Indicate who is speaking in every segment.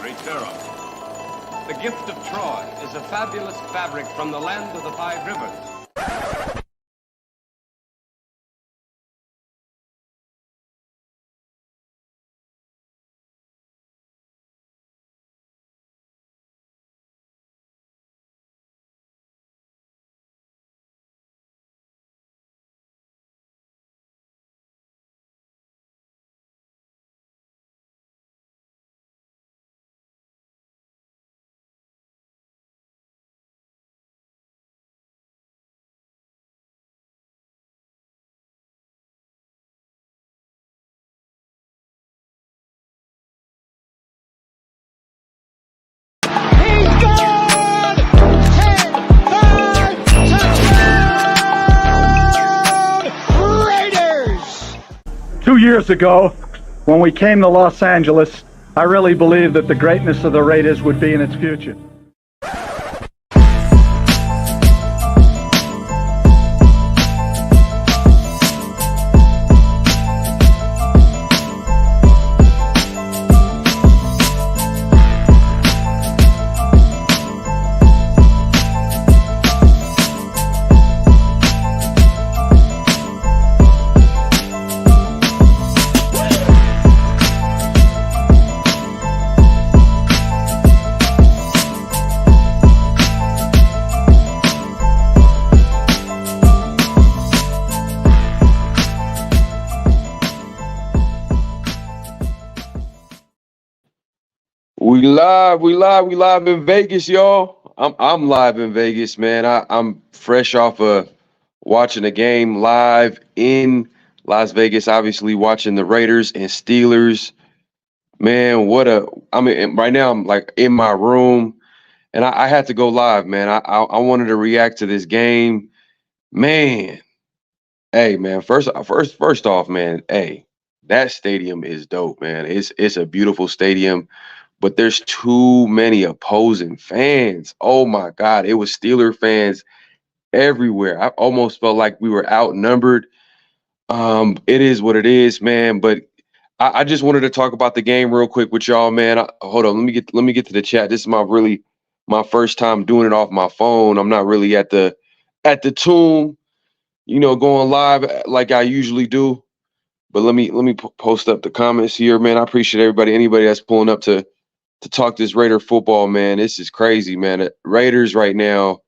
Speaker 1: Great Pharaoh. The gift of Troy is a fabulous fabric from the land of the 5 rivers.
Speaker 2: Years ago, when we came to Los Angeles, I really believed that the greatness of the Raiders would be in its future.
Speaker 3: We live in Vegas, y'all. I'm live in Vegas, man. I'm fresh off of watching a game live in Las Vegas, obviously watching the Raiders and Steelers. Man, right now I'm like in my room and I had to go live, man. I wanted to react to this game. Man, hey man, first off, man, hey, that stadium is dope, man. It's a beautiful stadium. But there's too many opposing fans. Oh my God, it was Steeler fans everywhere. I almost felt like we were outnumbered. It is what it is, man. But I just wanted to talk about the game real quick with y'all, man. Hold on, let me get to the chat. This is my first time doing it off my phone. I'm not really at the tomb, going live like I usually do. But let me post up the comments here, man. I appreciate anybody that's pulling up to talk this Raider football, man. This is crazy, man. Raiders right now,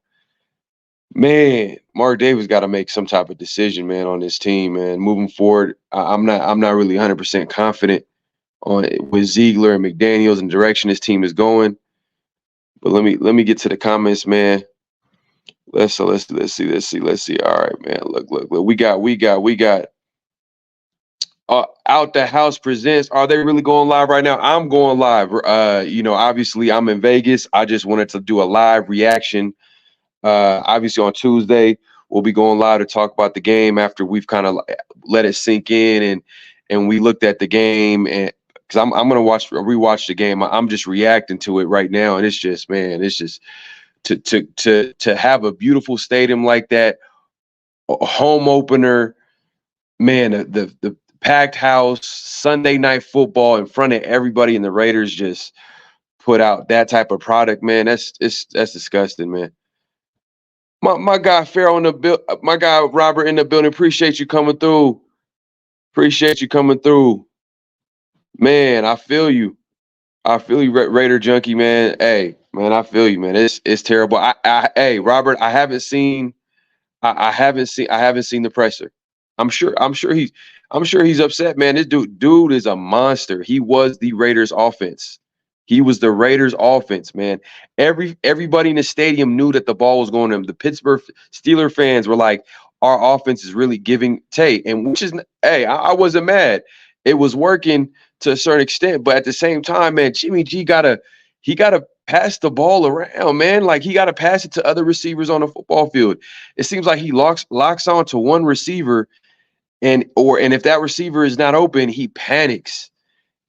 Speaker 3: man. Mark Davis got to make some type of decision, man, on this team, man. Moving forward, I'm not really 100% confident on it with Ziegler and McDaniels and direction this team is going. But let me get to the comments, man. Let's see. All right, man. Look. We got. Out the House presents. Are they really going live right now? I'm going live. Obviously I'm in Vegas. I just wanted to do a live reaction. Obviously on Tuesday we'll be going live to talk about the game after we've kind of let it sink in and we looked at the game, and because I'm gonna rewatch the game. I'm just reacting to it right now, and it's just, man, it's just to have a beautiful stadium like that, a home opener, man. The packed house, Sunday night football in front of everybody, and the Raiders just put out that type of product, man. That's disgusting, man. My guy my guy Robert in the building. Appreciate you coming through. Man, I feel you. Raider junkie, man. Hey, man, I feel you, man. It's terrible. Hey, Robert, I haven't seen the presser. I'm sure he's upset, man. This dude is a monster. He was the Raiders offense. Man. Everybody in the stadium knew that the ball was going to him. The Pittsburgh Steeler fans were like, our offense is really giving Tate, and which is, hey, I wasn't mad. It was working to a certain extent, but at the same time, man, Jimmy G gotta pass the ball around, man. Like, he gotta pass it to other receivers on the football field. It seems like he locks on to one receiver, and if that receiver is not open, he panics.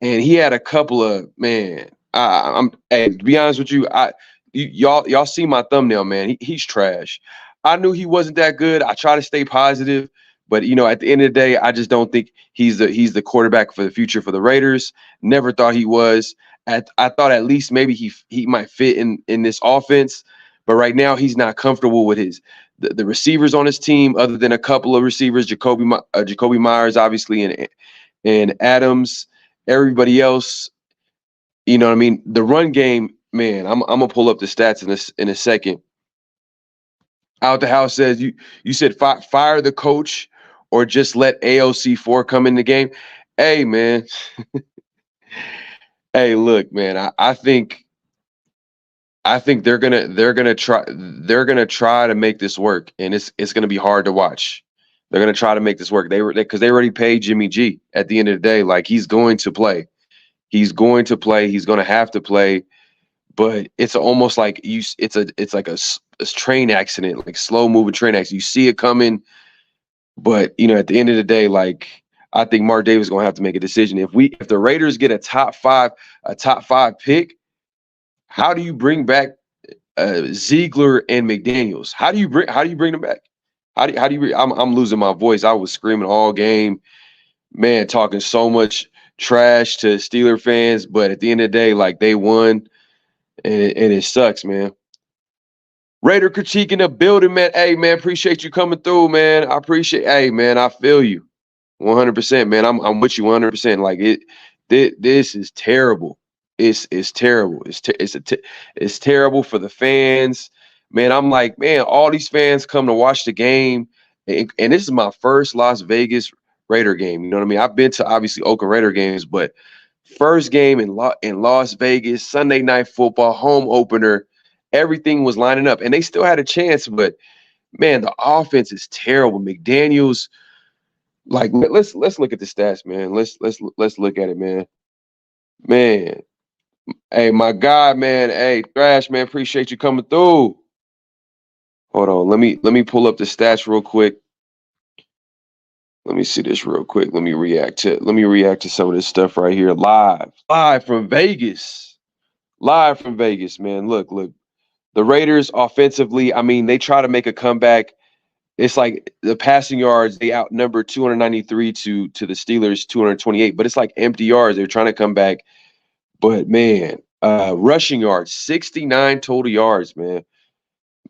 Speaker 3: And he had a couple of, man. Hey, to be honest with you, y'all see my thumbnail, man. He's trash. I knew he wasn't that good. I try to stay positive, but at the end of the day, I just don't think he's the quarterback for the future for the Raiders. Never thought he was. I thought at least maybe he might fit in this offense, but right now he's not comfortable with the receivers on his team, other than a couple of receivers, Jacoby Myers, obviously, and Adams. Everybody else, you know what I mean? The run game, man, I'm gonna pull up the stats in a second. Out the house says you said fire the coach or just let AOC4 come in the game. Hey, man. Hey, look, man, I think they're gonna try to make this work, and it's gonna be hard to watch. They're gonna try to make this work. Because they already paid Jimmy G. At the end of the day, like, he's going to play. He's going to play. He's going to have to play. But it's almost like it's like a train accident, like slow moving train accident. You see it coming, but at the end of the day, like, I think Mark Davis is gonna have to make a decision. If the Raiders get a top five pick, how do you bring back Ziegler and McDaniels? How do you bring them back? How do you? I'm losing my voice. I was screaming all game, man, talking so much trash to Steeler fans, but at the end of the day, like, they won, and it sucks, man. Raider critique in the building, man. Hey, man, appreciate you coming through, man. Hey, man, I feel you 100%, man. I'm with you 100%. Like, this is terrible. It's terrible. It's terrible for the fans, man. I'm like, man, all these fans come to watch the game, and this is my first Las Vegas Raider game. You know what I mean? I've been to, obviously, Oakland Raider games, but first game in Las Vegas, Sunday Night Football, home opener. Everything was lining up, and they still had a chance. But, man, the offense is terrible. McDaniels, like, let's look at the stats, man. Let's look at it, man. Man, hey, my guy, man. Hey, Thrash, man. Appreciate you coming through. Hold on, let me pull up the stats real quick. Let me see this real quick. Let me react to some of this stuff right here, live from Vegas, man. Look. The Raiders offensively, I mean, they try to make a comeback. It's like the passing yards, they outnumber 293 to the Steelers 228, but it's like empty yards. They're trying to come back. But, man, rushing yards, 69 total yards, man.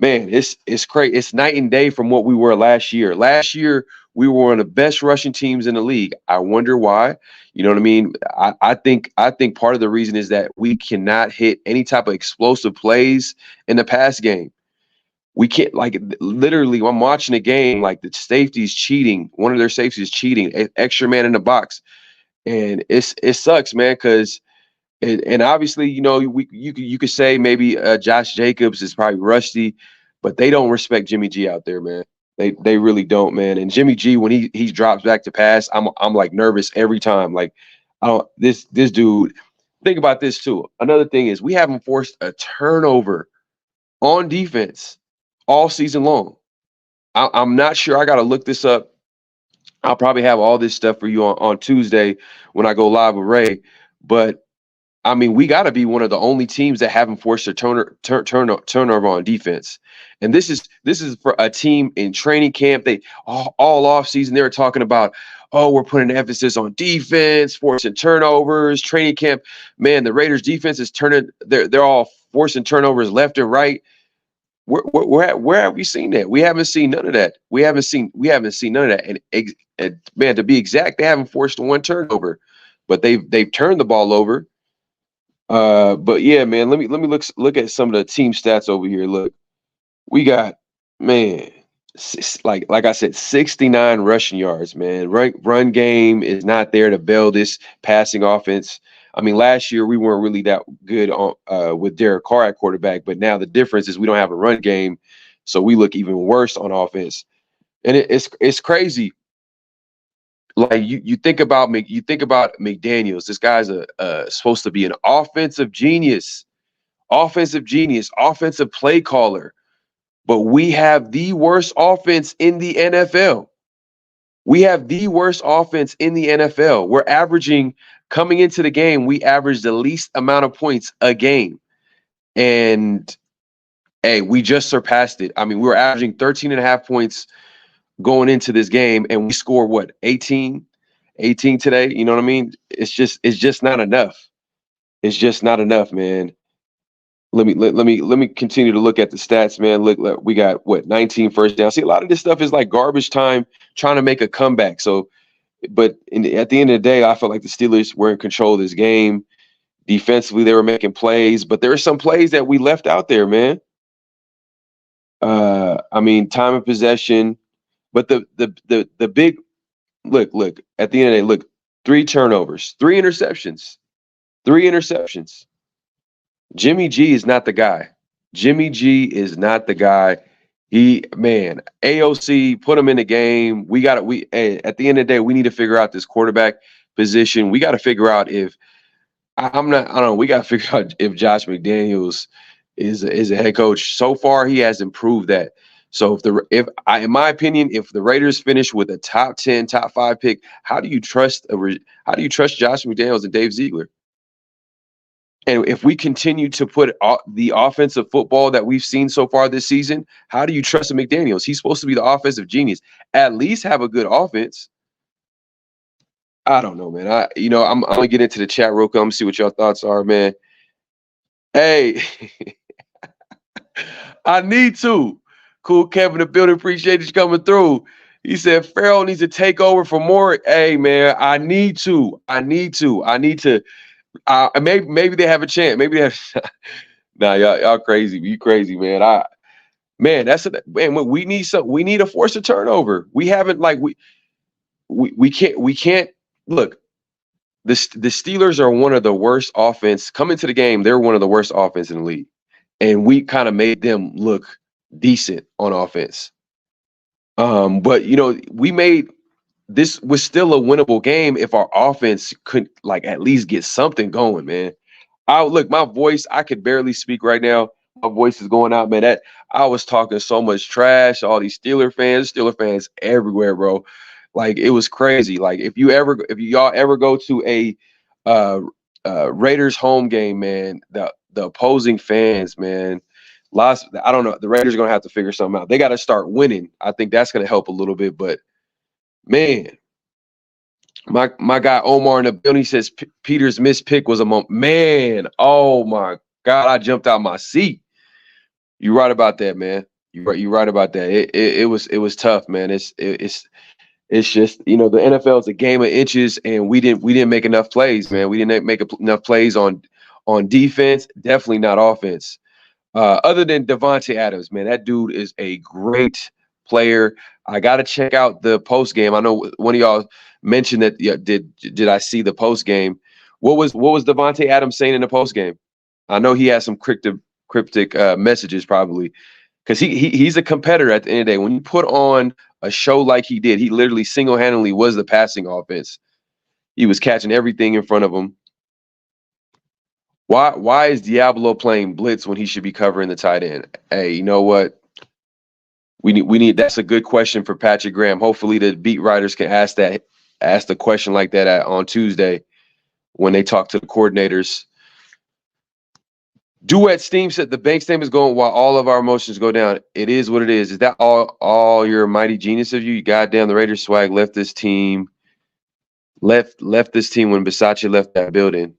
Speaker 3: Man, it's crazy. It's night and day from what we were last year. Last year, we were one of the best rushing teams in the league. I wonder why. You know what I mean? I think part of the reason is that we cannot hit any type of explosive plays in the pass game. We can't, like, literally, I'm watching a game, like, the safety's cheating. One of their safeties is cheating, extra man in the box. And it sucks, man, because and obviously, you could say maybe Josh Jacobs is probably rusty, but they don't respect Jimmy G out there, man. They really don't, man. And Jimmy G, when he drops back to pass, I'm like nervous every time. Like, I don't this dude. Think about this too. Another thing is we haven't forced a turnover on defense all season long. I'm not sure. I got to look this up. I'll probably have all this stuff for you on Tuesday when I go live with Ray. But, I mean, we got to be one of the only teams that haven't forced a turnover on defense. And this is for a team in training camp. They all off season, they were talking about, oh, we're putting an emphasis on defense, forcing turnovers, training camp. Man, the Raiders defense is turning. They're all forcing turnovers left and right. Where have we seen that? We haven't seen none of that. We haven't seen none of that. And man, to be exact, they haven't forced one turnover, but they've turned the ball over. But yeah, man, let me look at some of the team stats over here. Look, we got, man, like I said, 69 rushing yards, man. Run game is not there to bail this passing offense. I mean, last year we weren't really that good on with Derek Carr at quarterback, but now the difference is we don't have a run game, so we look even worse on offense. And it's crazy. Like you think about McDaniels. This guy's supposed to be an offensive genius, offensive play caller, but we have the worst offense in the NFL. We're averaging, coming into the game, we averaged the least amount of points a game. And, hey, we just surpassed it. I mean, we were averaging 13.5 points going into this game, and we scored, what, 18 today? You know what I mean? It's just not enough. it's just not enough, man. Let me continue to look at the stats, man. Look, we got what 19 first down. See, a lot of this stuff is like garbage time trying to make a comeback. So, but at the end of the day, I felt like the Steelers were in control of this game. Defensively, they were making plays, but there are some plays that we left out there, man. I mean, time of possession, but the big look at the end of the day, look, 3 turnovers, 3 interceptions, 3 interceptions. Jimmy G is not the guy. Jimmy G is not the guy. AOC put him in the game. At the end of the day, we need to figure out this quarterback position. We got to figure out if I don't know. We got to figure out if Josh McDaniels is a head coach. So far, he has improved that. So in my opinion, if the Raiders finish with a top 10, top 5 pick, how do you trust Josh McDaniels and Dave Ziegler? And if we continue to put the offensive football that we've seen so far this season, how do you trust McDaniels? He's supposed to be the offensive genius. At least have a good offense. I don't know, man. I'm gonna get into the chat real quick. I'm gonna see what your thoughts are, man. Hey, I need to. Cool, Kevin, the building. Appreciate you coming through. He said Pharaoh needs to take over for more. Hey, man, I need to. Maybe they have a chance. Maybe they have. Nah, y'all crazy. You crazy, man. We need to force a turnover. We haven't we can't look. The Steelers are one of the worst offense coming to the game. They're one of the worst offense in the league, and we kind of made them look decent on offense. But this was still a winnable game if our offense could at least get something going, man. My voice, I could barely speak right now. My voice is going out, man. That I was talking so much trash, all these Steeler fans everywhere, bro. It was crazy. If y'all ever go to a Raiders home game, man, the opposing fans, man, I don't know. The Raiders are gonna have to figure something out. They got to start winning. I think that's gonna help a little bit, but man, my guy Omar in the building says Peter's missed pick was a moment. Man, oh my God, I jumped out my seat. You're right about that, man. You're right about that. It was tough, man. It's just the NFL is a game of inches, and we didn't make enough plays, man. We didn't make enough plays on defense. Definitely not offense. Other than Devontae Adams, man, that dude is a great player. I got to check out the post game. I know one of y'all mentioned that. Yeah, did I see the post game? What was Devontae Adams saying in the post game? I know he has some cryptic messages probably, because he's a competitor at the end of the day. When you put on a show like he did, he literally single-handedly was the passing offense. He was catching everything in front of him. Why is Diablo playing blitz when he should be covering the tight end? Hey, you know what? We need. That's a good question for Patrick Graham. Hopefully, the beat writers can ask the question like that on Tuesday when they talk to the coordinators. Duet Steam said the bank statement is going while all of our emotions go down. It is what it is. Is that all your mighty genius of you? You goddamn, the Raiders swag left this team. Left this team when Bisaccia left that building.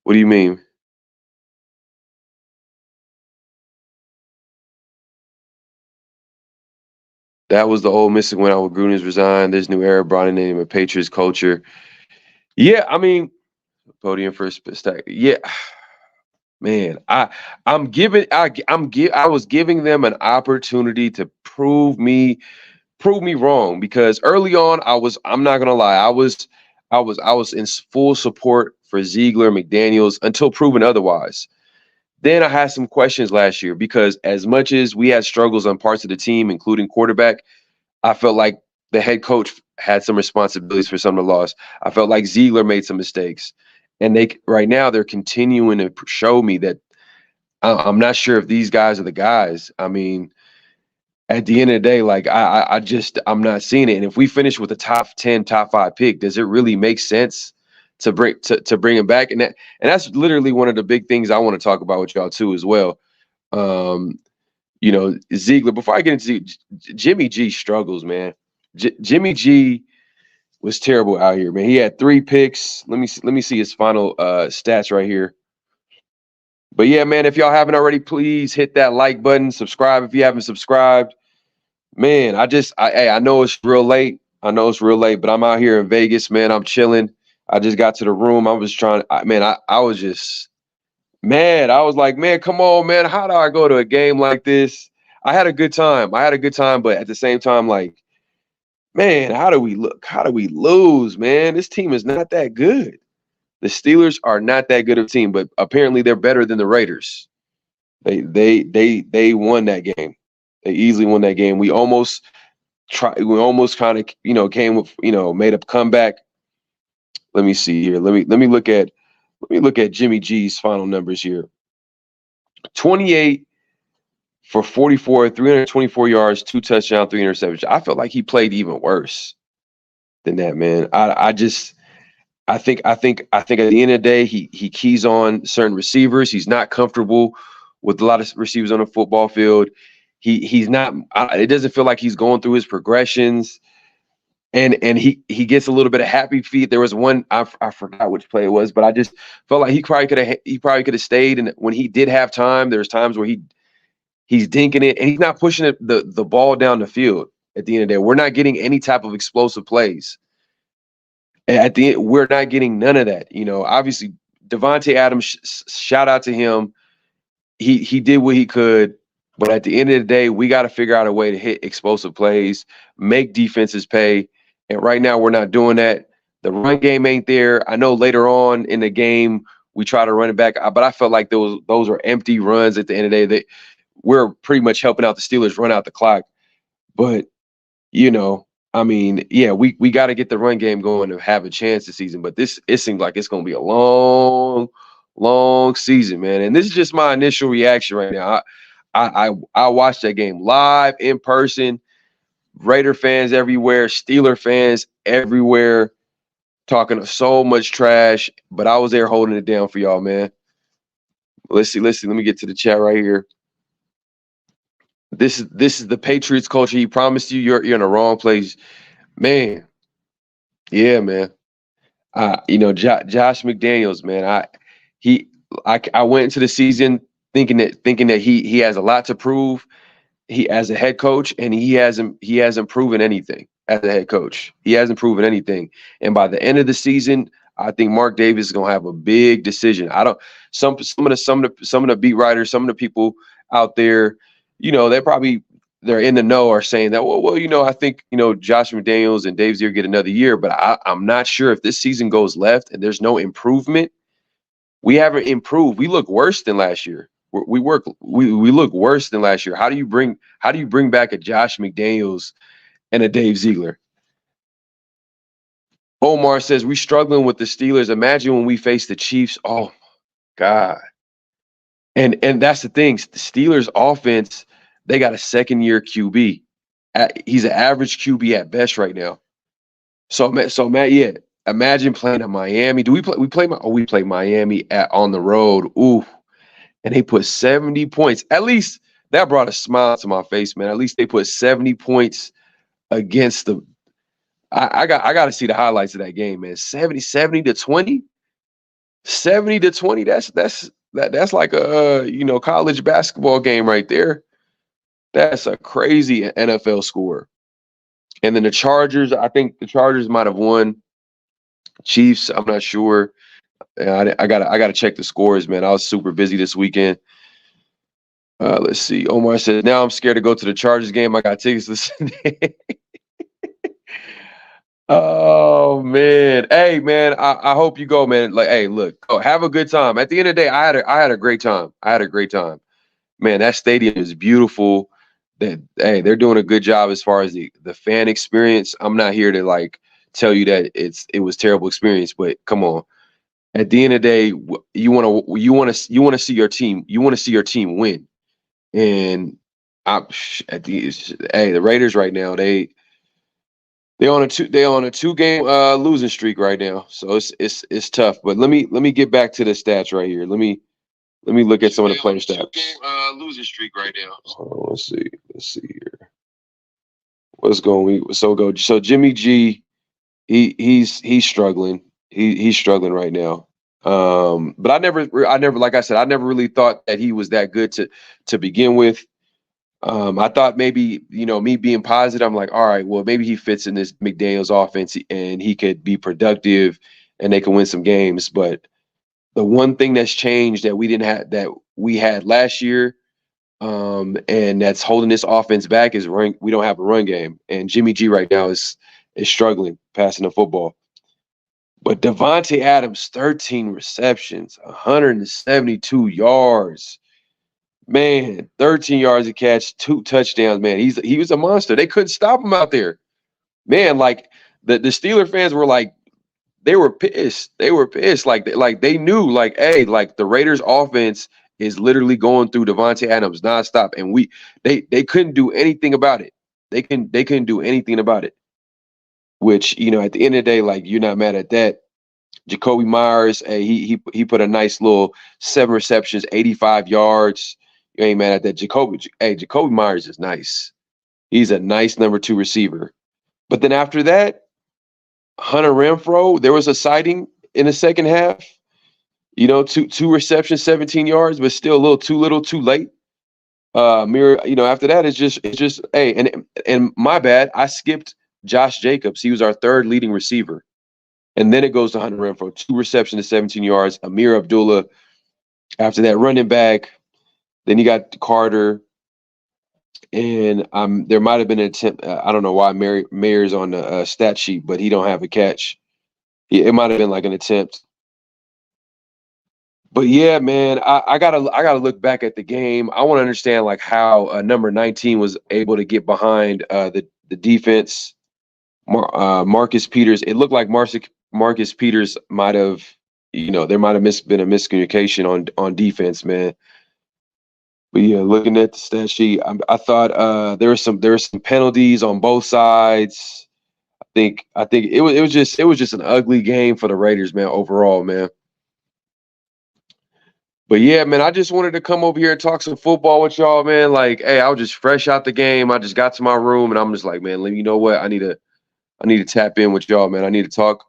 Speaker 3: What do you mean? That was the old Mystic went out with Gruden resigned. This new era brought in a Patriots culture. Yeah, I mean, podium for a stack. Yeah, man, I was giving them an opportunity to prove me wrong, because early on I'm not gonna lie, I was in full support for Ziegler, McDaniels until proven otherwise. Then I had some questions last year, because as much as we had struggles on parts of the team, including quarterback, I felt like the head coach had some responsibilities for some of the loss. I felt like Ziegler made some mistakes. And right now they're continuing to show me that I'm not sure if these guys are the guys. I mean, at the end of the day, I'm not seeing it. And if we finish with a top 10, top 5 pick, does it really make sense to bring him back? And that's literally one of the big things I want to talk about with y'all too as well. Ziegler, before I get into Jimmy G struggles, man. Jimmy G, was terrible out here, man. He had 3 picks. Let me see his final stats right here. But yeah, man, if y'all haven't already, please hit that like button, subscribe if you haven't subscribed. Man, I know it's real late. I know it's real late, but I'm out here in Vegas, man. I'm chilling. I just got to the room. I was trying, I was just mad. I was like, man, come on, man. How do I go to a game like this? I had a good time. But at the same time, like, man, how do we look? How do we lose, man? This team is not that good. The Steelers are not that good of a team, but apparently they're better than the Raiders. They won that game. They easily won that game. We almost kind of, came with, made a comeback. Let me see here. Let me look at Jimmy G's final numbers here. 28 for 44, 324 yards, 2 touchdowns, 3 interceptions. I felt like he played even worse than that, man. I think at the end of the day, he keys on certain receivers. He's not comfortable with a lot of receivers on the football field. He's not. It doesn't feel like he's going through his progressions, and he gets a little bit of happy feet. There was one I forgot which play it was, but I just felt like he probably could have stayed. And when he did have time, there's times where he's dinking it, and he's not pushing the ball down the field. At the end of the day, we're not getting any type of explosive plays. At the end, we're not getting none of that. Obviously, Devontae Adams, shout out to him. He did what he could, but at the end of the day, we got to figure out a way to hit explosive plays, make defenses pay. And right now, we're not doing that. The run game ain't there. I know later on in the game we try to run it back, but I felt like those are empty runs. At the end of the day, we're pretty much helping out the Steelers run out the clock. But yeah, we got to get the run game going to have a chance this season. But it seems like it's going to be a long, long season, man. And this is just my initial reaction right now. I watched that game live in person. Raider fans everywhere, Steeler fans everywhere, talking so much trash. But I was there holding it down for y'all, man. Let's see. Let me get to the chat right here. This is the Patriots culture. He promised you you're in the wrong place, man. Yeah, man. Josh McDaniels, man. I went into the season thinking that he has a lot to prove. He as a head coach, and he hasn't proven anything as a head coach. He hasn't proven anything. And by the end of the season, I think Mark Davis is gonna have a big decision. Some of the beat writers, some of the people out there, they're in the know are saying that, well, I think, Josh McDaniels and Dave Zier get another year, but I'm not sure if this season goes left and there's no improvement. We haven't improved. We look worse than last year. We look worse than last year. How do you bring back a Josh McDaniels and a Dave Ziegler? Omar says we're struggling with the Steelers. Imagine when we face the Chiefs. Oh my God. And that's the thing. The Steelers offense, they got a second-year QB. He's an average QB at best right now. So Matt, yeah. Imagine playing at Miami. We play Miami on the road. Ooh. And they put 70 points. At least that brought a smile to my face, man. At least they put 70 points against the I got to see the highlights of that game, man. 70 to 20. 70 to 20. That's like a college basketball game right there. That's a crazy NFL score. And then the Chargers, I think the Chargers might have won. Chiefs, I'm not sure. I gotta check the scores, man. I was super busy this weekend. Let's see. Omar said, now I'm scared to go to the Chargers game. I got tickets to Sunday. Oh man. Hey man, I hope you go, man. Like, hey, look, have a good time. At the end of the day, I had a great time. Man, that stadium is beautiful. They're doing a good job as far as the fan experience. I'm not here to like tell you that it was terrible experience, but come on. At the end of the day, you want to see your team. You want to see your team win. And the Raiders right now, they on a 2-game losing streak right now. So it's tough. But let me get back to the stats right here. Let me look at some of the player stats. 2-game losing streak right now. Hold on, let's see here. What's going? So Jimmy G He's struggling. He's struggling right now. But I never like I said, I never really thought that he was that good to begin with. I thought maybe, me being positive, I'm like, all right, well, maybe he fits in this McDaniels offense and he could be productive and they can win some games. But the one thing that's changed that we had last year, and that's holding this offense back is we don't have a run game. And Jimmy G right now is struggling passing the football. But Devontae Adams, 13 receptions, 172 yards. Man, 13 yards a catch, 2 touchdowns, man. He was a monster. They couldn't stop him out there. Man, like the Steeler fans were like, they were pissed. They were pissed. Like they knew, like, hey, like the Raiders offense is literally going through Devontae Adams nonstop. And they couldn't do anything about it. They couldn't do anything about it. Which, at the end of the day, like, you're not mad at that. Jacoby Myers, hey, he put a nice little 7 receptions, 85 yards. You ain't mad at that. Jacoby Myers is nice. He's a nice number 2 receiver. But then after that, Hunter Renfrow, there was a sighting in the second half. Two receptions, 17 yards, but still a little too late. After that, it's just hey, and my bad, I skipped Josh Jacobs. He was our 3rd leading receiver. And then it goes to Hunter Renfrow, 2 receptions to 17 yards. Amir Abdullah, after that, running back. Then you got Carter. And there might have been an attempt. I don't know why Mayer's on the stat sheet, but he don't have a catch. It might have been like an attempt. But yeah, man, I gotta look back at the game. I want to understand like how number 19 was able to get behind the defense. Marcus Peters. It looked like Marcus Peters might have, there might have been a miscommunication on defense, man. But yeah, looking at the stat sheet, I thought there were some penalties on both sides. I think it was just an ugly game for the Raiders, man. Overall, man. But yeah, man, I just wanted to come over here and talk some football with y'all, man. Like, hey, I was just fresh out the game. I just got to my room and I'm just like, man, you know what? I need to tap in with y'all, man. I need to talk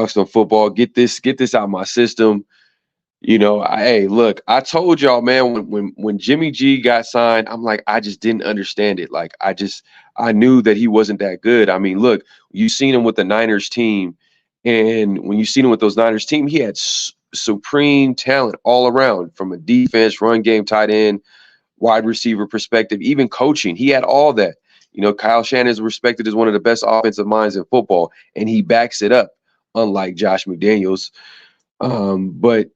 Speaker 3: some football. Get this out of my system. Hey, look, I told y'all, man, when Jimmy G got signed, I'm like, I just didn't understand it. Like, I knew that he wasn't that good. I mean, look, you seen him with the Niners team, and when you seen him with those Niners team, he had supreme talent all around, from a defense, run game, tight end, wide receiver perspective, even coaching. He had all that. Kyle Shanahan is respected as one of the best offensive minds in football, and he backs it up, unlike Josh McDaniels. But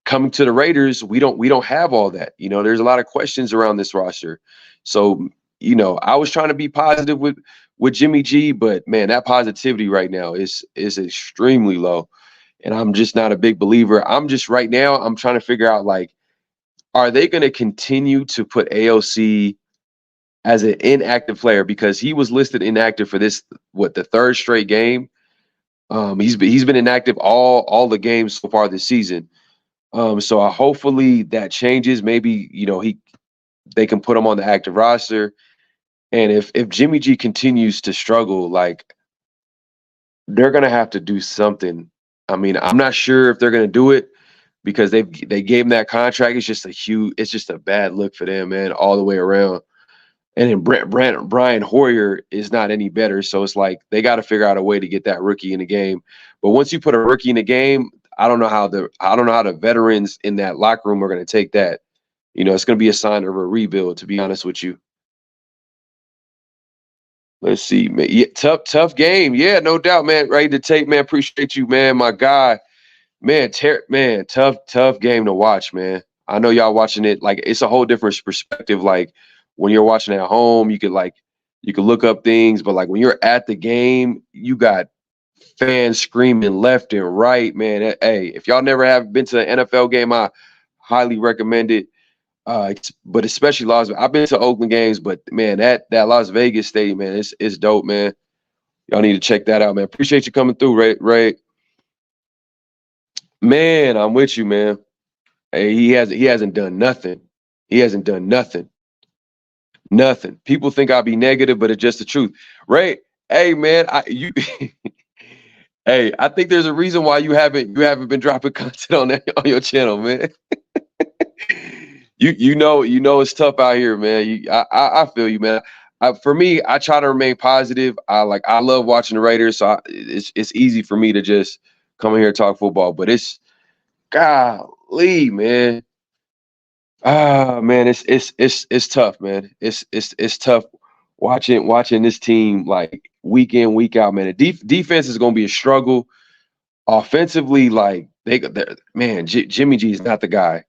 Speaker 3: coming to the Raiders, we don't have all that. There's a lot of questions around this roster. So, I was trying to be positive with Jimmy G, but man, that positivity right now is extremely low. And I'm just not a big believer. I'm trying to figure out, like, are they going to continue to put AOC as an inactive player, because he was listed inactive for this, the 3rd straight game. He's been inactive all the games so far this season. So hopefully that changes. Maybe they can put him on the active roster. And if Jimmy G continues to struggle, like, they're gonna have to do something. I mean, I'm not sure if they're gonna do it, because they gave him that contract. It's just a bad look for them, man, all the way around. And then Brian Hoyer is not any better. So it's like they got to figure out a way to get that rookie in the game. But once you put a rookie in the game, I don't know how the veterans in that locker room are going to take that. It's going to be a sign of a rebuild, to be honest with you. Let's see, man. Yeah, tough game. Yeah, no doubt, man. Ready to take, man. Appreciate you, man. My guy, man. Tough game to watch, man. I know y'all watching it. Like, it's a whole different perspective. Like, when you're watching at home, you could look up things, but like when you're at the game, you got fans screaming left and right, man. Hey, if y'all never have been to an NFL game, I highly recommend it. But especially Las Vegas. I've been to Oakland games, but man, that Las Vegas stadium, man, it's dope, man. Y'all need to check that out, man. Appreciate you coming through, Ray. Man, I'm with you, man. Hey, he hasn't done nothing. He hasn't done nothing. Nothing. People think I'll be negative, but it's just the truth. Ray, Hey man, hey, I think there's a reason why you haven't been dropping content on your channel, man. You know it's tough out here, man. I feel you, man. For me, I try to remain positive. I love watching the Raiders, so it's easy for me to just come in here and talk football. But it's golly, man. Ah, man, it's tough, man. It's tough watching this team like week in, week out, man. The defense is going to be a struggle. Offensively, like man, Jimmy G is not the guy.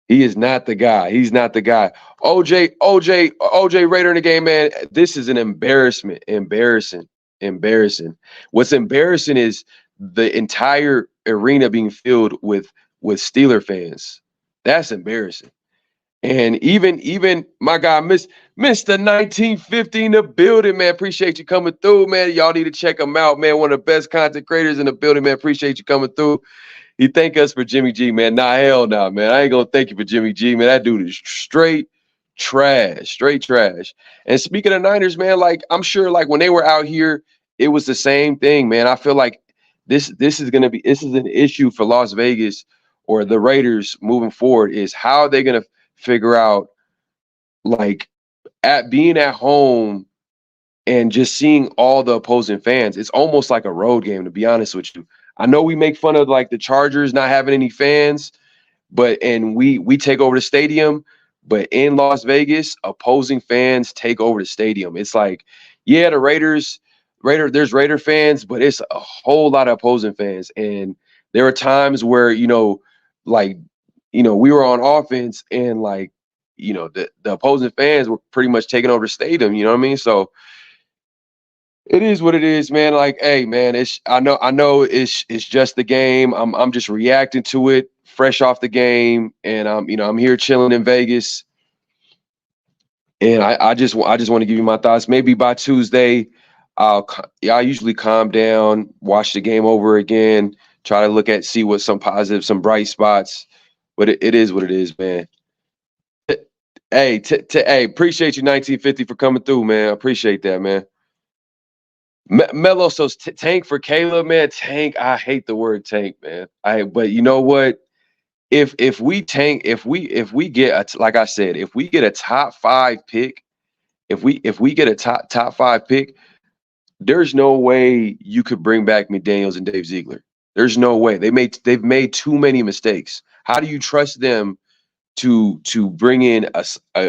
Speaker 3: He is not the guy. He's not the guy. OJ Raider in the game, man. This is an embarrassment. Embarrassing. What's embarrassing is the entire arena being filled with Steeler fans. That's embarrassing. And even my guy, Mr. 1950 in the building, man. Appreciate you coming through, man. Y'all need to check him out, man. One of the best content creators in the building, man. Appreciate you coming through. He thank us for Jimmy G, man. Nah, hell no, man. I ain't gonna thank you for Jimmy G, man. That dude is straight trash. And speaking of Niners, man, like I'm sure like when they were out here, it was the same thing, man. I feel like this is an issue for Las Vegas or the Raiders moving forward, is how they're gonna figure out like at being at home and just seeing all the opposing fans. It's almost like a road game, to be honest with you. I know we make fun of like the Chargers not having any fans, and we take over the stadium, but in Las Vegas, opposing fans take over the stadium. It's like, yeah, there's Raider fans, but it's a whole lot of opposing fans. And there are times where, we were on offense and like, the opposing fans were pretty much taking over the stadium, you know what I mean? So it is what it is, man. Like, hey, man, I know it's just the game. I'm just reacting to it, fresh off the game, and I'm here chilling in Vegas, and I just want to give you my thoughts. Maybe by Tuesday, I usually calm down, watch the game over again, try to see what some positive, some bright spots. But it is what it is, man. Hey, hey, appreciate you, 1950, for coming through, man. I appreciate that, man. Melo, so tank for Caleb, man. Tank, I hate the word tank, man. But you know what? If we tank, if we get like I said, if we get a top 5 pick, if we get a top 5 pick, there's no way you could bring back McDaniels and Dave Ziegler. There's no way. They've made too many mistakes. How do you trust them to bring in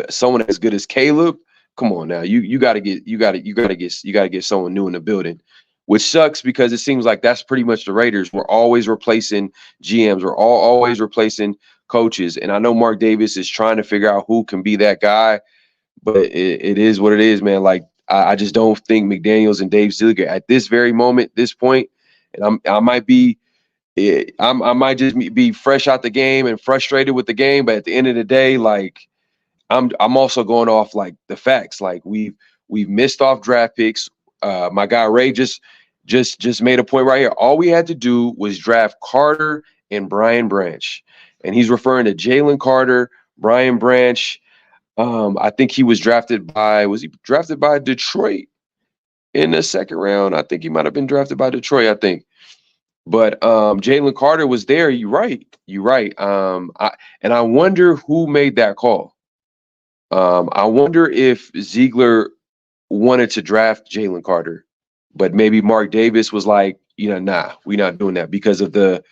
Speaker 3: someone as good as Caleb? Come on now, you got to get someone new in the building, which sucks because it seems like that's pretty much the Raiders. We're always replacing GMs. We're always replacing coaches. And I know Mark Davis is trying to figure out who can be that guy, but it is what it is, man. Like I just don't think McDaniels and Dave Ziegler at this very moment, this point, and I might just be fresh out the game and frustrated with the game, but at the end of the day, like. I'm also going off like the facts. Like we've missed off draft picks. My guy Ray just made a point right here. All we had to do was draft Carter and Brian Branch, and he's referring to Jalen Carter, Brian Branch. I think he was drafted by Detroit in the second round? I think he might have been drafted by Detroit. I think. But Jalen Carter was there. You're right. I wonder who made that call. I wonder if Ziegler wanted to draft Jalen Carter, but maybe Mark Davis was like, nah, we're not doing that because of the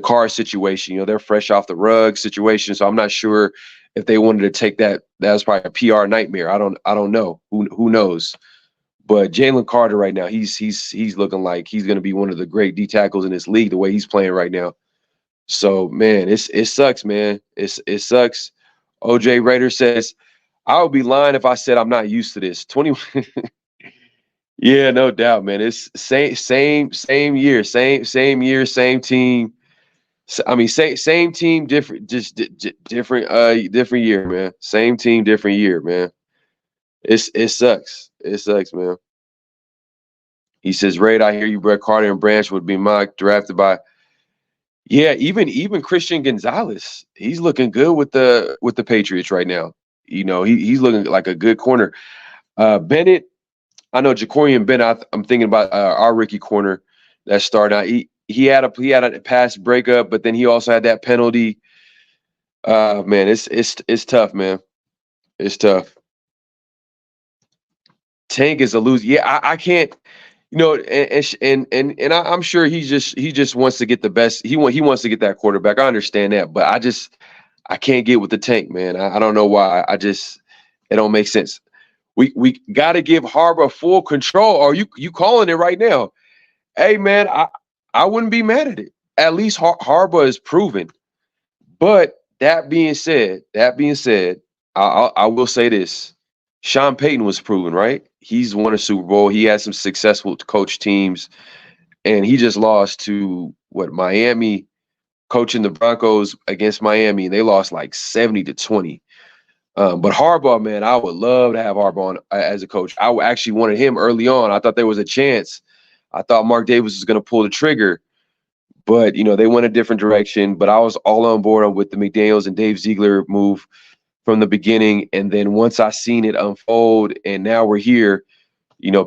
Speaker 3: car situation. They're fresh off the rug situation, so I'm not sure if they wanted to take that. That was probably a PR nightmare. I don't know. Who knows? But Jalen Carter right now, he's looking like he's going to be one of the great D tackles in this league the way he's playing right now. So man, it sucks, man. It sucks. OJ Raider says, I would be lying if I said I'm not used to this. 21. Yeah, no doubt, man. It's same year, same team. I mean, same team, different, just different year, man. Same team, different year, man. It sucks. It sucks, man. He says, Raid, I hear you, Brett Carter and Branch would be mocked, drafted by. Yeah, even Christian Gonzalez, he's looking good with the Patriots right now. He's looking like a good corner. Bennett, I know Jacorian Bennett. I'm thinking about our rookie corner that started out. He had a pass breakup, but then he also had that penalty. Man, it's tough, man. It's tough. Tank is a loser. Yeah, I can't. I'm sure he just wants to get the best. He wants to get that quarterback. I understand that, but I can't get with the Tank, man. I don't know why. It don't make sense. We got to give Harbaugh full control. Or you calling it right now? Hey, man, I wouldn't be mad at it. At least Harbaugh is proven. But that being said, I will say this: Sean Payton was proven, right? He's won a Super Bowl. He had some successful coach teams, and he just lost to Miami, coaching the Broncos against Miami, and they lost like 70-20. But Harbaugh, man, I would love to have Harbaugh on, as a coach. I actually wanted him early on. I thought there was a chance. I thought Mark Davis was going to pull the trigger, but they went a different direction. But I was all on board with the McDaniels and Dave Ziegler move from the beginning. And then once I seen it unfold, and now we're here,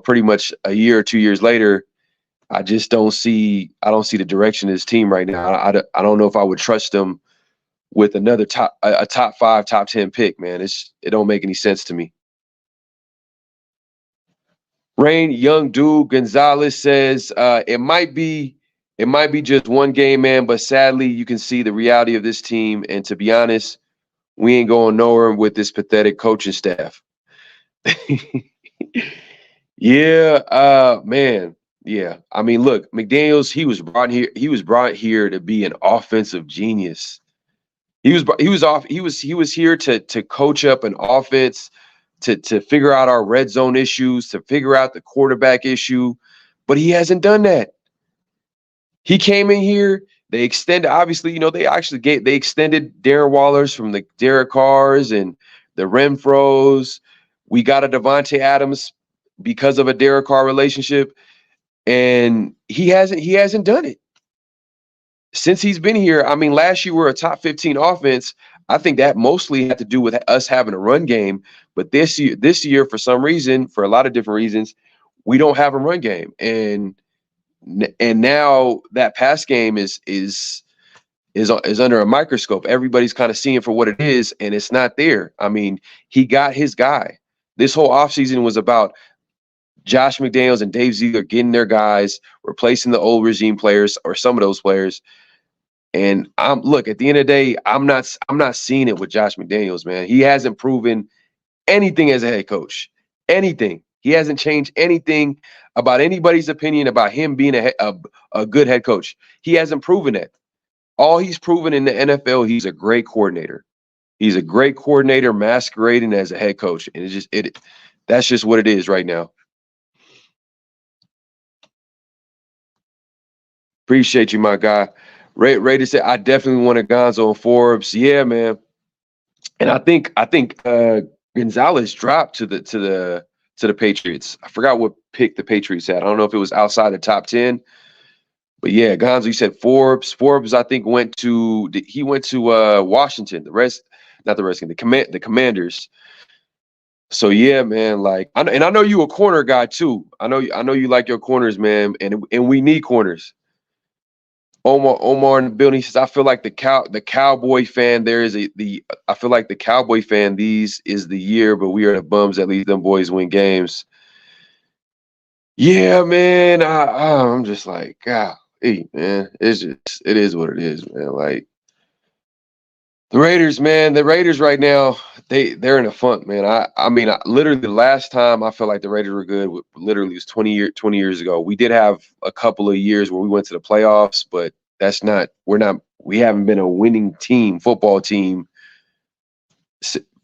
Speaker 3: pretty much a year or 2 years later, I don't see the direction of this team right now. I don't know if I would trust them with another top 5, top 10 pick, man. It don't make any sense to me. Rain Young Dude Gonzalez says it might be just one game, man, but sadly you can see the reality of this team. And to be honest, we ain't going nowhere with this pathetic coaching staff. Yeah, man. Yeah. I mean, look, McDaniels, he was brought here to be an offensive genius. He was here to coach up an offense, to figure out our red zone issues, to figure out the quarterback issue, but he hasn't done that. He came in here, they extended, obviously, they extended Darren Wallers from the Derek Carrs and the Renfros. We got a Devontae Adams because of a Derek Carr relationship, and he hasn't done it since he's been here. I mean, last year we were a top 15 offense. I think that mostly had to do with us having a run game. But this year, for some reason, for a lot of different reasons, we don't have a run game. And now that pass game is under a microscope. Everybody's kind of seeing for what it is, and it's not there. I mean, he got his guy. This whole offseason was about Josh McDaniels and Dave Ziegler getting their guys, replacing the old regime players or some of those players. And look, at the end of the day, I'm not seeing it with Josh McDaniels, man. He hasn't proven anything as a head coach. Anything. He hasn't changed anything about anybody's opinion about him being a good head coach. He hasn't proven that. All he's proven in the NFL, he's a great coordinator. He's a great coordinator masquerading as a head coach. And that's just what it is right now. Appreciate you, my guy. Ray to say, I definitely wanted Gonzo and Forbes. Yeah, man. And I think Gonzalez dropped to the Patriots. I forgot what pick the Patriots had. I don't know if it was outside the top 10. But yeah, Gonzo, you said Forbes. Forbes, I think, went to Washington. The Commanders. So yeah, man. Like, I know you a corner guy too. I know you like your corners, man. And we need corners. Omar in the building says, I feel like the Cowboy fan. I feel like the Cowboy fan. These is the year, but we are the bums. At least them boys win games. Yeah, man. I'm just like, God. Hey, man, it is what it is, man. Like the Raiders, man, right now, they're in a funk, man. I mean, literally the last time I felt like the Raiders were good, literally was 20 years ago. We did have a couple of years where we went to the playoffs, but we haven't been a winning football team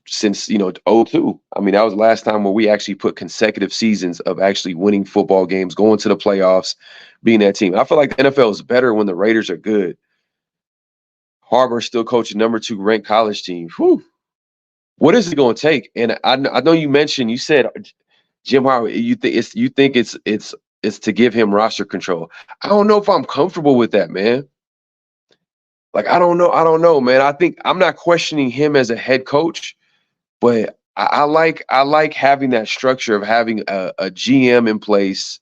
Speaker 3: since 2002. I mean, that was the last time where we actually put consecutive seasons of actually winning football games, going to the playoffs, being that team. I feel like the NFL is better when the Raiders are good. Harbaugh's still coaching number 2 ranked college team. Whew. What is it going to take? And I know you said Jim Harbaugh. You think it's to give him roster control. I don't know if I'm comfortable with that, man. Like, I don't know, man. I think I'm not questioning him as a head coach, but I like having that structure of having a GM in place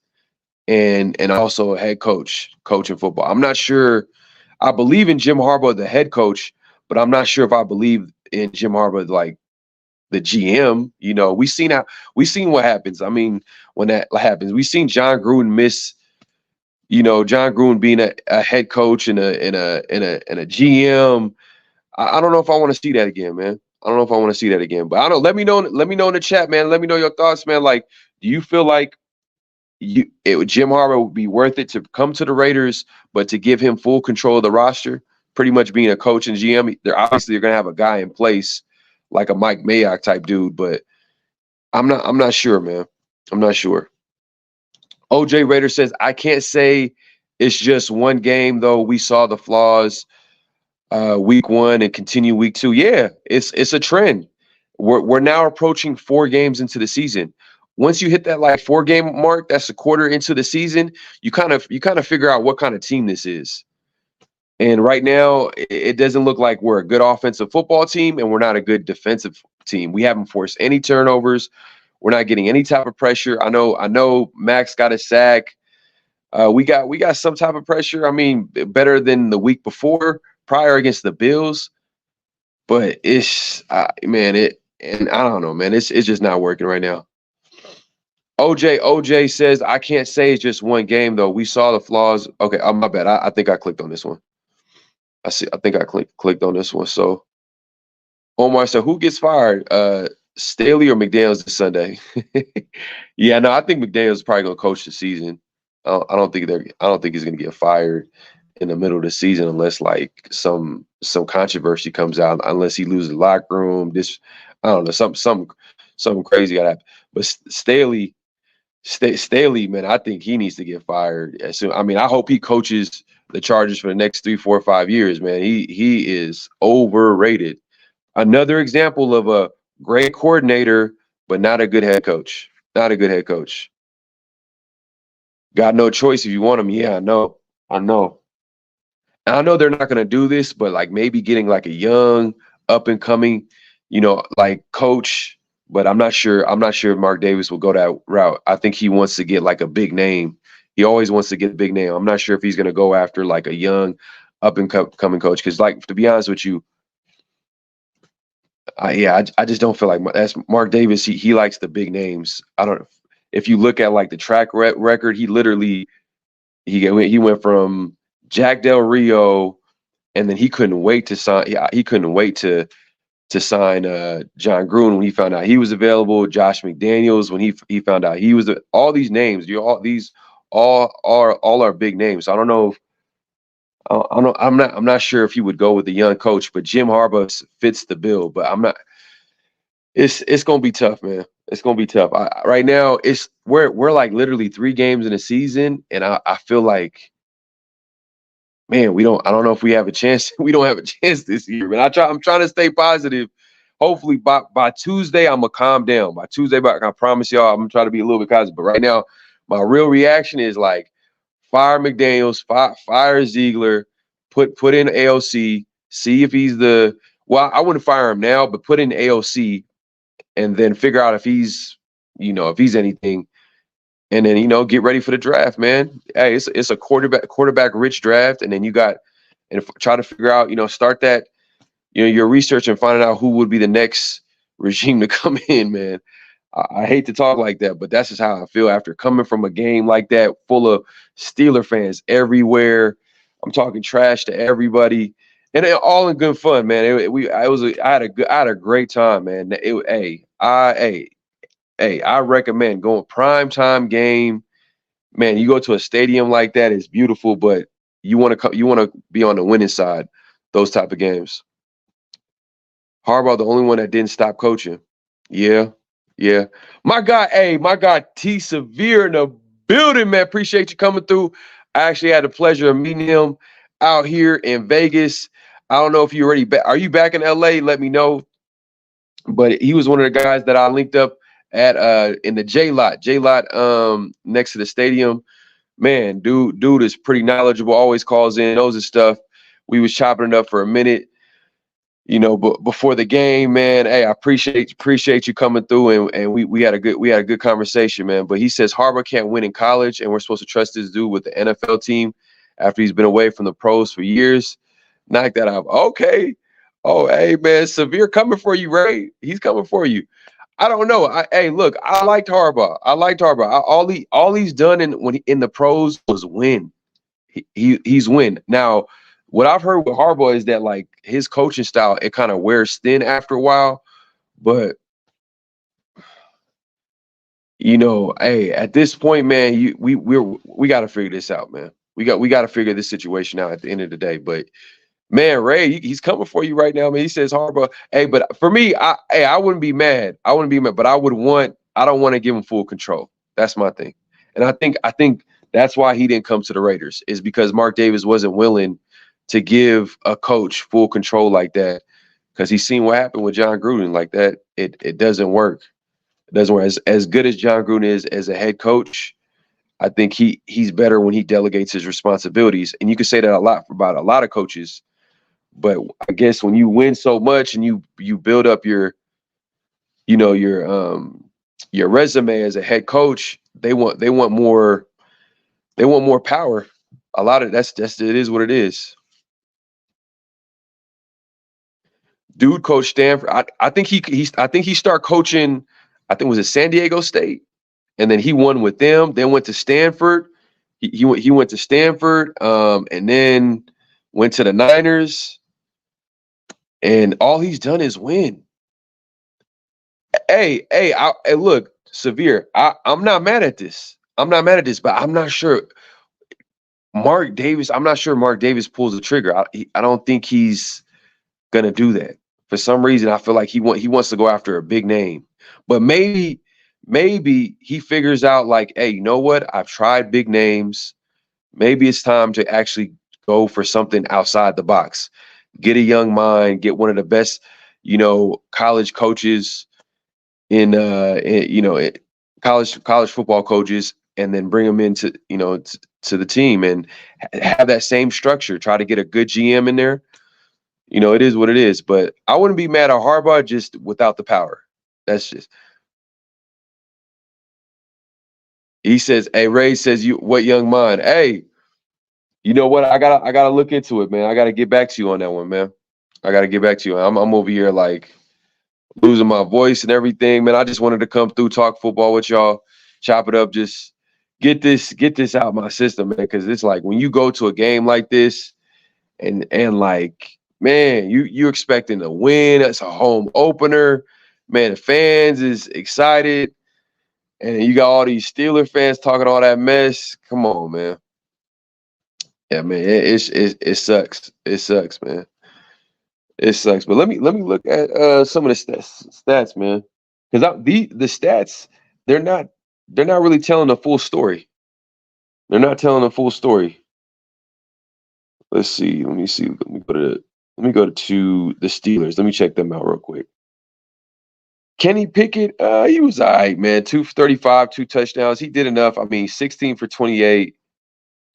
Speaker 3: and also a head coach coaching football. I'm not sure. I believe in Jim Harbaugh, the head coach, but I'm not sure if I believe in Jim Harbaugh, like the GM. We seen what happens. I mean, when that happens, we seen John Gruden miss. John Gruden being a head coach and a GM. I don't know if I want to see that again, man. I don't know if I want to see that again. But I don't know. Let me know. Let me know in the chat, man. Let me know your thoughts, man. Like, do you feel like Jim Harbaugh would be worth it to come to the Raiders, but to give him full control of the roster, pretty much being a coach and GM? They're obviously going to have a guy in place like a Mike Mayock type dude, but I'm not sure, man. I'm not sure. OJ Raider says, I can't say it's just one game, though. We saw the flaws week 1 and continue week 2. Yeah, it's a trend. We're now approaching 4 games into the season. Once you hit that like 4-game mark, that's a quarter into the season, you kind of figure out what kind of team this is. And right now, it doesn't look like we're a good offensive football team, and we're not a good defensive team. We haven't forced any turnovers. We're not getting any type of pressure. I know Max got a sack. We got some type of pressure. I mean, better than the week prior against the Bills. But it's and I don't know, man. It's just not working right now. OJ says, I can't say it's just one game though. We saw the flaws. Okay, my bad. I think I clicked on this one. I think I clicked on this one. So Omar said, who gets fired? Staley or McDaniels this Sunday? Yeah, no, I think McDaniels is probably gonna coach the season. I don't think he's gonna get fired in the middle of the season unless like some controversy comes out, unless he loses the locker room. I don't know, something crazy got to happen. But Staley, man, I think he needs to get fired as soon. I mean, I hope he coaches the Chargers for the next 3, 4, 5 years, man. He is overrated. Another example of a great coordinator, but not a good head coach. Not a good head coach. Got no choice if you want him. Yeah, I know. And I know they're not going to do this, but like maybe getting like a young, up and coming, like coach. But I'm not sure. I'm not sure if Mark Davis will go that route. I think he wants to get like a big name. He always wants to get a big name. I'm not sure if he's going to go after like a young, up and coming coach. Because like, to be honest with you, I just don't feel like that's Mark Davis. He likes the big names. I don't. If you look at like the track record, he literally he went from Jack Del Rio, and then he couldn't wait to sign. He couldn't wait to sign John Gruden when he found out he was available. Josh McDaniels when he found out he was all these names. These all are big names. So I don't know. I'm not sure if he would go with the young coach, but Jim Harbaugh fits the bill. But I'm not. It's gonna be tough, man. It's gonna be tough. Right now, we're like literally 3 games in a season, and I feel like, man, I don't know if we have a chance. We don't have a chance this year, man. I'm trying to stay positive. Hopefully by Tuesday, I'm gonna calm down. By Tuesday, I promise y'all, I'm gonna try to be a little bit positive. But right now, my real reaction is like, fire McDaniels, fire Ziegler, put in AOC, see if he's I wouldn't fire him now, but put in AOC and then figure out if he's anything. And then, get ready for the draft, man. Hey, it's a quarterback rich draft. And then try to figure out, start that, your research and finding out who would be the next regime to come in, man. I hate to talk like that, but that's just how I feel after coming from a game like that, full of Steeler fans everywhere. I'm talking trash to everybody, and all in good fun, man. I had a great time, man. I recommend going primetime game, man. You go to a stadium like that, it's beautiful, but you want to be on the winning side, those type of games. Harbaugh, the only one that didn't stop coaching. Yeah. My guy T Severe in the building, man. Appreciate you coming through. I actually had the pleasure of meeting him out here in Vegas. I don't know if you already back. Are you back in LA? Let me know. But he was one of the guys that I linked up at in the J lot next to the stadium. Man, dude is pretty knowledgeable, always calls in, knows his stuff. We was chopping it up for a minute. But before the game, man, hey, I appreciate you coming through, and we had a good conversation, man. But he says Harbaugh can't win in college, and we're supposed to trust this dude with the NFL team after he's been away from the pros for years. Knock that out. Okay. Oh, hey, man, Severe coming for you, Ray. He's coming for you. I don't know. Hey, look, I liked Harbaugh. All he's done in the pros was win. He's win. Now, what I've heard with Harbaugh is that like his coaching style, it kind of wears thin after a while. But hey, at this point, man, we got to figure this out, man. We got to figure this situation out at the end of the day. But man, Ray, he's coming for you right now, man. He says Harbaugh. Hey, but for me, I wouldn't be mad. I wouldn't be mad, but I don't want to give him full control. That's my thing. And I think that's why he didn't come to the Raiders, is because Mark Davis wasn't willing to give a coach full control like that, because he's seen what happened with John Gruden like that. It doesn't work. It doesn't work. As good as John Gruden is as a head coach, I think he's better when he delegates his responsibilities. And you can say that a lot about a lot of coaches. But I guess when you win so much and you build up your resume as a head coach, they want more power. A lot of that's it is what it is. Dude coached Stanford. I think he started coaching, I think it was at San Diego State, and then he won with them. Then went to Stanford. He went to Stanford, and then went to the Niners. And all he's done is win. Hey, look, Severe, I'm not mad at this. But I'm not sure Mark Davis pulls the trigger. I don't think he's going to do that. For some reason, I feel like he wants to go after a big name. But maybe he figures out like, hey, you know what? I've tried big names. Maybe it's time to actually go for something outside the box. Get a young mind, get one of the best, college coaches college football coaches, and then bring them into, to the team and have that same structure. Try to get a good GM in there. It is what it is. But I wouldn't be mad at Harbaugh just without the power. That's just. He says, "Hey, Ray says what young mind? Hey, you know what? I gotta look into it, man. I gotta get back to you on that one, man. I gotta get back to you. I'm over here like losing my voice and everything, man. I just wanted to come through, talk football with y'all, chop it up, just get this out of my system, man. Because it's like when you go to a game like this, and like, man, you expecting to win. It's a home opener, man. The fans is excited, and you got all these Steeler fans talking all that mess. Come on, man. Yeah, man, it sucks. It sucks, man. It sucks. But let me look at some of the stats, man. Because the stats, they're not really telling the full story. They're not telling the full story. Let's see. Let me see. Let me go to the Steelers. Let me check them out real quick. Kenny Pickett, he was all right, man. 235, 2 touchdowns. He did enough. I mean, 16 for 28.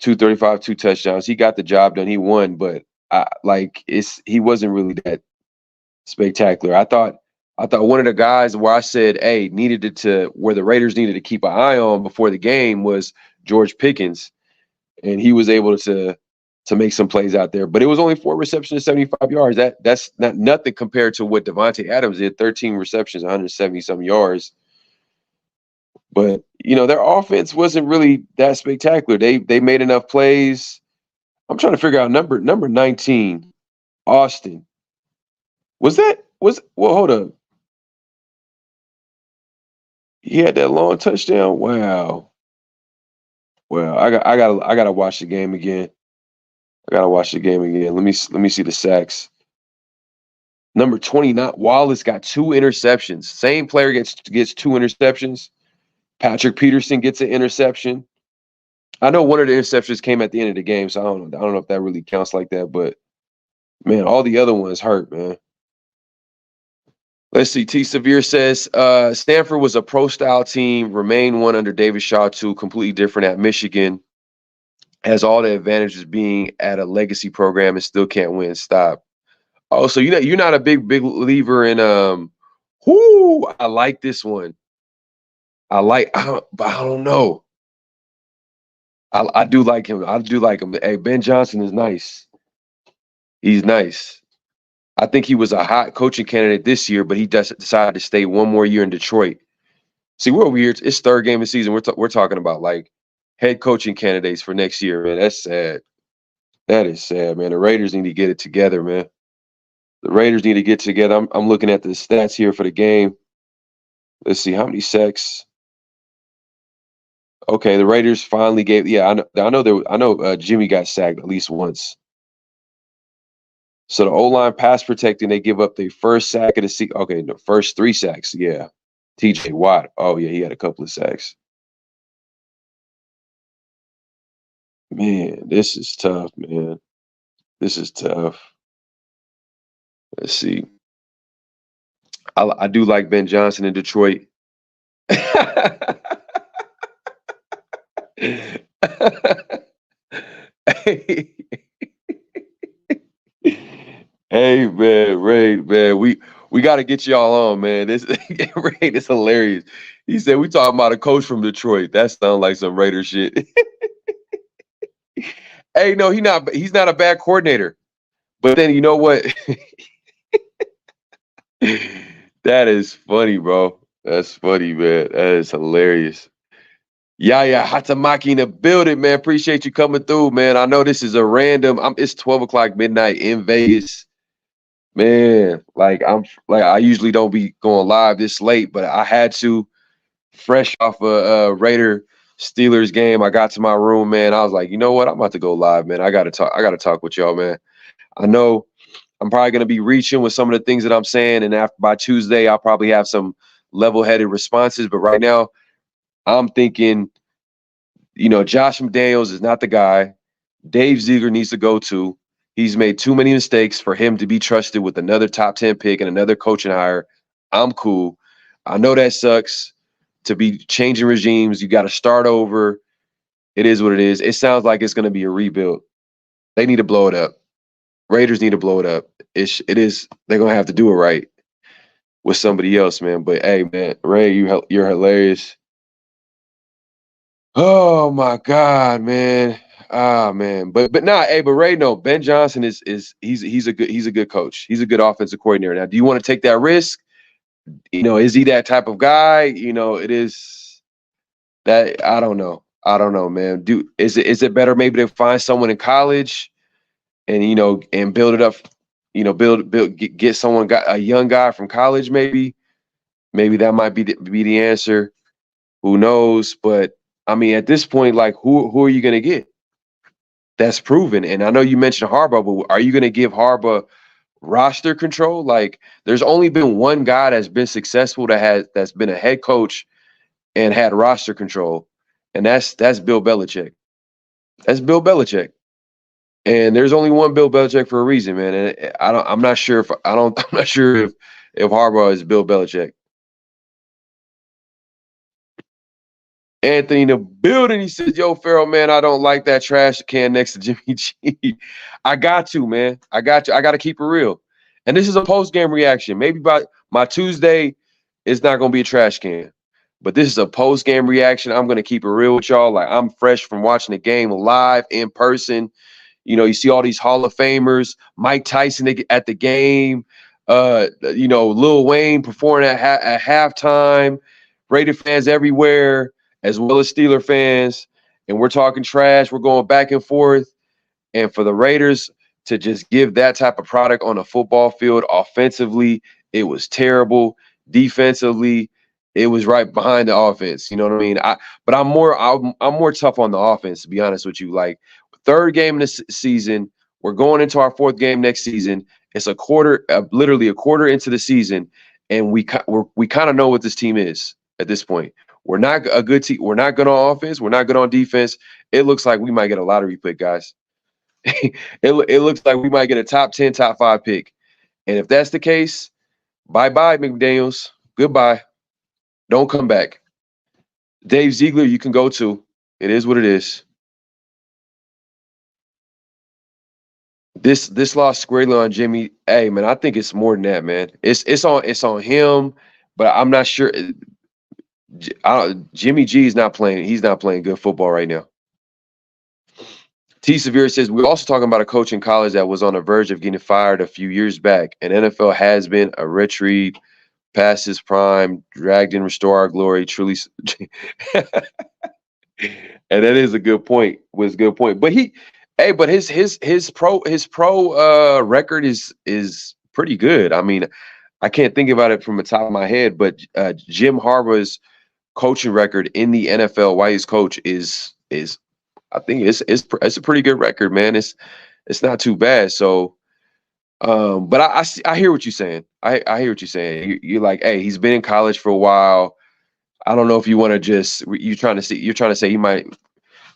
Speaker 3: 235, 2 touchdowns. He got the job done. He won, but he wasn't really that spectacular. I thought one of the guys where I said, hey, where the Raiders needed to keep an eye on before the game was George Pickens, and he was able to make some plays out there. But it was only 4 receptions, 75 yards. That's not nothing compared to what Devontae Adams did. 13 receptions, 170 some yards. But, their offense wasn't really that spectacular. They made enough plays. I'm trying to figure out number 19, Austin. Hold up. He had that long touchdown. Wow. Well, I gotta watch the game again. Let me see the sacks. Number 29, Wallace got 2 interceptions. Same player gets 2 interceptions. Patrick Peterson gets an interception. I know one of the interceptions came at the end of the game, so I don't know if that really counts like that, but man, all the other ones hurt, man. Let's see. T. Severe says Stanford was a pro-style team, remained one under David Shaw, 2, completely different at Michigan. Has all the advantages being at a legacy program and still can't win. Stop. Oh, so you're not a big believer in whoo, I like this one. But I don't know. I do like him. I do like him. Hey, Ben Johnson is nice. He's nice. I think he was a hot coaching candidate this year, but he just decided to stay one more year in Detroit. See, we're over here. It's third game of the season. We're talking about like head coaching candidates for next year, man. That's sad. That is sad, man. The Raiders need to get it together, man. The Raiders need to get together. I'm looking at the stats here for the game. Let's see how many sacks. Okay, the Raiders finally gave. Yeah, I know. Jimmy got sacked at least once. So the O-line pass protecting, they give up their first sack of the season. Okay, the first 3 sacks. Yeah, T.J. Watt. Oh yeah, he had a couple of sacks. Man, this is tough, man. This is tough. Let's see. I do like Ben Johnson in Detroit. Hey, hey, man, Ray, man, we got to get y'all on, man. This Ray is hilarious. He said we talking about a coach from Detroit. That sounds like some Raider shit. Hey, no, he's not a bad coordinator. But then you know what? That is funny, bro. That's funny, man. That is hilarious. Yeah, Hatamaki in the building, man. Appreciate you coming through, man. I know this is a random. It's 12 o'clock midnight in Vegas. Man, I usually don't be going live this late, but I had to, fresh off a Raider Steelers game. I got to my room, man. I was like, you know what? I'm about to go live, man. I gotta talk with y'all, man. I know I'm probably gonna be reaching with some of the things that I'm saying, and after by Tuesday, I'll probably have some level-headed responses. But right now, I'm thinking, Josh McDaniels is not the guy. Dave Ziegler needs to go too. He's made too many mistakes for him to be trusted with another top 10 pick and another coaching hire. I'm cool. I know that sucks to be changing regimes. You got to start over. It is what it is. It sounds like it's going to be a rebuild. They need to blow it up. Raiders need to blow it up. It is. They're going to have to do it right with somebody else, man. But hey, man, Ray, you're hilarious. Oh my God, man. Ah, man. But hey, but Ray, no, Ben Johnson he's a good coach. He's a good offensive coordinator. Now, do you want to take that risk? Is he that type of guy? It is that I don't know. I don't know, man. Is it better maybe to find someone in college and and build it up, get someone a young guy from college maybe? Maybe that might be the answer. Who knows? But I mean, at this point, like who are you gonna get? That's proven. And I know you mentioned Harbaugh, but are you gonna give Harbaugh roster control? Like, there's only been one guy that's been successful that's been a head coach and had roster control, and that's Bill Belichick. That's Bill Belichick. And there's only one Bill Belichick for a reason, man. And I'm not sure if Harbaugh is Bill Belichick. Anthony in the building, he says, yo, Pharaoh, man, I don't like that trash can next to Jimmy G. I got to, man. I got to keep it real. And this is a post-game reaction. Maybe by my Tuesday, it's not going to be a trash can. But this is a post-game reaction. I'm going to keep it real with y'all. Like, I'm fresh from watching the game live in person. You see all these Hall of Famers, Mike Tyson at the game, Lil Wayne performing at halftime, Raider fans everywhere, as well as Steeler fans, and we're talking trash. We're going back and forth. And for the Raiders to just give that type of product on a football field, offensively, it was terrible. Defensively, it was right behind the offense. You know what I mean? But I'm more tough on the offense, to be honest with you. Like, third game in the season, we're going into our fourth game next season. It's literally a quarter into the season, and we kind of know what this team is at this point. We're not a good team. We're not good on offense. We're not good on defense. It looks like we might get a lottery pick, guys. It looks like we might get a top 10, top 5 pick. And if that's the case, bye-bye, McDaniels. Goodbye. Don't come back. Dave Ziegler, you can go too. It is what it is. This loss squarely on Jimmy. Hey man, I think it's more than that, man. It's on him, but I'm not sure. Jimmy G is not playing. He's not playing good football right now. T. Severe says, we're also talking about a coach in college that was on the verge of getting fired a few years back. And NFL has been a retreat, past his prime, dragged in, restore our glory, truly. And that is a good point. Was a good point. But his pro record is pretty good. I mean, I can't think about it from the top of my head, but Jim Harbaugh's coaching record in the NFL while he's coach is I think it's a pretty good record, man. It's not too bad. So, but I hear what you're saying. I hear what you're saying. You're like, hey, he's been in college for a while. I don't know if you want to you're trying to say the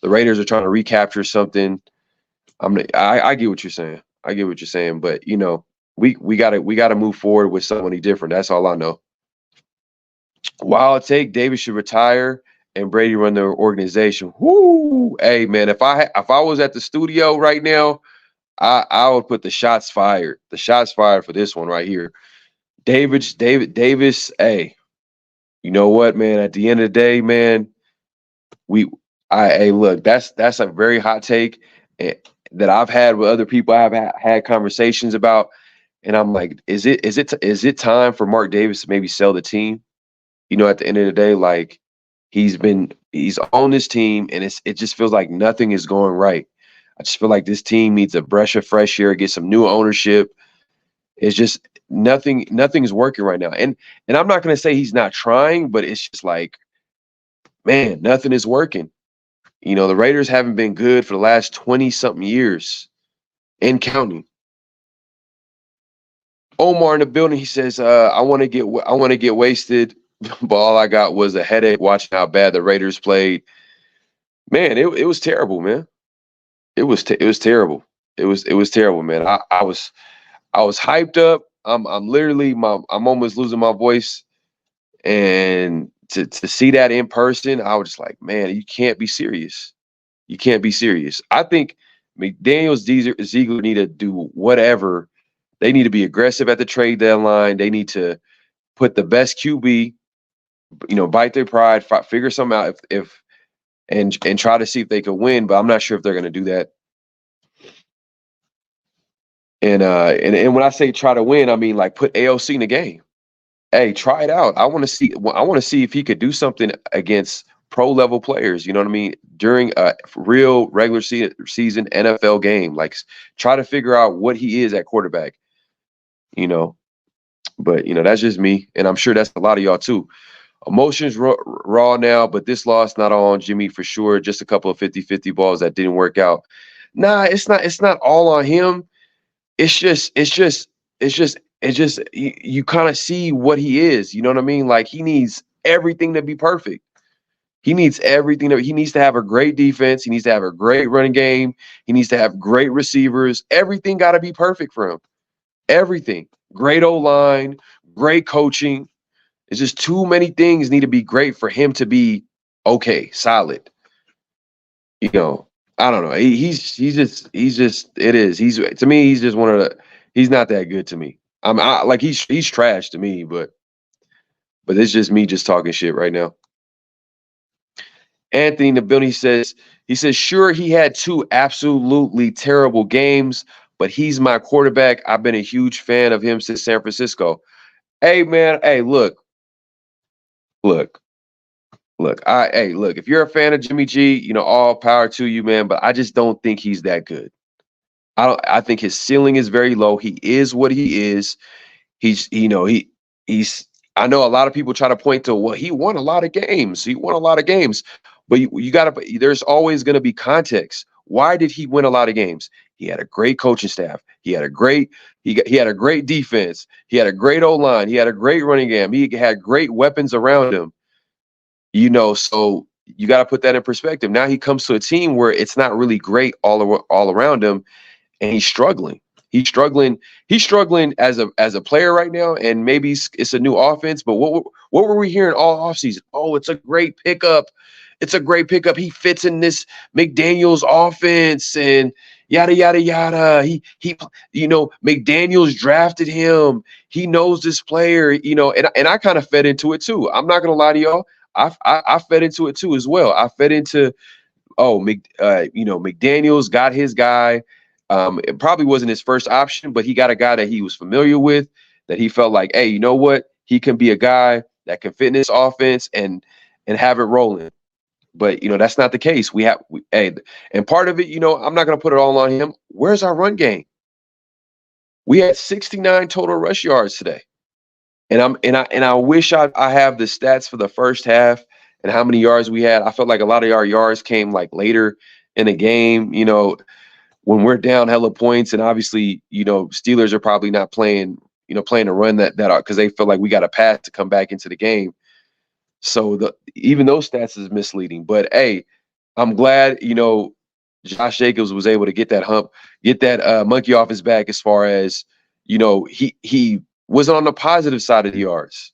Speaker 3: Raiders are trying to recapture something. I get what you're saying. I get what you're saying, but we gotta move forward with somebody different. That's all I know. Wild take, Davis should retire and Brady run the organization. Whoo! Hey man, if I was at the studio right now, I would put the shots fired. The shots fired for this one right here. Davis. Hey, you know what, man? At the end of the day, man, hey, look, that's a very hot take that I've had with other people. I've had conversations about, and I'm like, is it time for Mark Davis to maybe sell the team? At the end of the day, like he's on this team, and it just feels like nothing is going right. I just feel like this team needs a breath of fresh air, get some new ownership. It's just nothing is working right now. And I'm not going to say he's not trying, but it's just like, man, nothing is working. The Raiders haven't been good for the last 20-something years and counting. Omar in the building, he says, I want to get wasted, but all I got was a headache watching how bad the Raiders played. Man, it was terrible, man. It was terrible. It was terrible, man. I was hyped up. I'm almost losing my voice, and to see that in person, I was just like, man, you can't be serious. You can't be serious. I think McDaniels, Ziegler need to do whatever. They need to be aggressive at the trade deadline. They need to put the best QB, bite their pride, figure something out and try to see if they can win. But I'm not sure if they're going to do that. And when I say try to win, I mean like put AOC in the game. Hey, try it out. I want to see if he could do something against pro level players. You know what I mean? During a real regular season NFL game, like try to figure out what he is at quarterback. But that's just me, and I'm sure that's a lot of y'all too. Emotions raw now, but this loss not all on Jimmy for sure. Just a couple of 50-50 balls that didn't work out. Nah, it's not all on him. It's just you kind of see what he is. You know what I mean? Like he needs everything to be perfect. He needs everything. He needs to have a great defense. He needs to have a great running game. He needs to have great receivers. Everything got to be perfect for him. Everything. Great O-line, great coaching. It's just too many things need to be great for him to be okay, solid. I don't know. He's to me, he's just one of the, he's not that good to me. He's trash to me, but it's just me just talking shit right now. Anthony in the building says, sure, he had 2 absolutely terrible games, but he's my quarterback. I've been a huge fan of him since San Francisco. Hey, man. Hey, look. Look, if you're a fan of Jimmy G, all power to you, man, but I just don't think he's that good. I think his ceiling is very low. He is what he is. He's I know a lot of people try to point to, well, he won a lot of games. But there's always going to be context. Why did he win a lot of games? He had a great coaching staff. He had a great defense. He had a great O-line. He had a great running game. He had great weapons around him. So you got to put that in perspective. Now he comes to a team where it's not really great all around him, and he's struggling. He's struggling as a player right now, and maybe it's a new offense. But what were we hearing all offseason? Oh, it's a great pickup. it's a great pickup. He fits in this McDaniels offense and yada yada yada. He McDaniels drafted him. He knows this player, and I kind of fed into it too. I'm not gonna lie to y'all. I fed into it too as well. I fed into McDaniels got his guy. It probably wasn't his first option, but he got a guy that he was familiar with, that he felt like, hey, you know what? He can be a guy that can fit in this offense and have it rolling. But that's not the case. And part of it, I'm not going to put it all on him. Where's our run game? We had 69 total rush yards today, and I wish I have the stats for the first half and how many yards we had. I felt like a lot of our yards came like later in the game. When we're down hella points, and obviously, Steelers are probably not playing to run that because they feel like we got a pass to come back into the game. So even those stats is misleading. But hey, I'm glad Josh Jacobs was able to get that monkey off his back, as far as he wasn't on the positive side of the yards.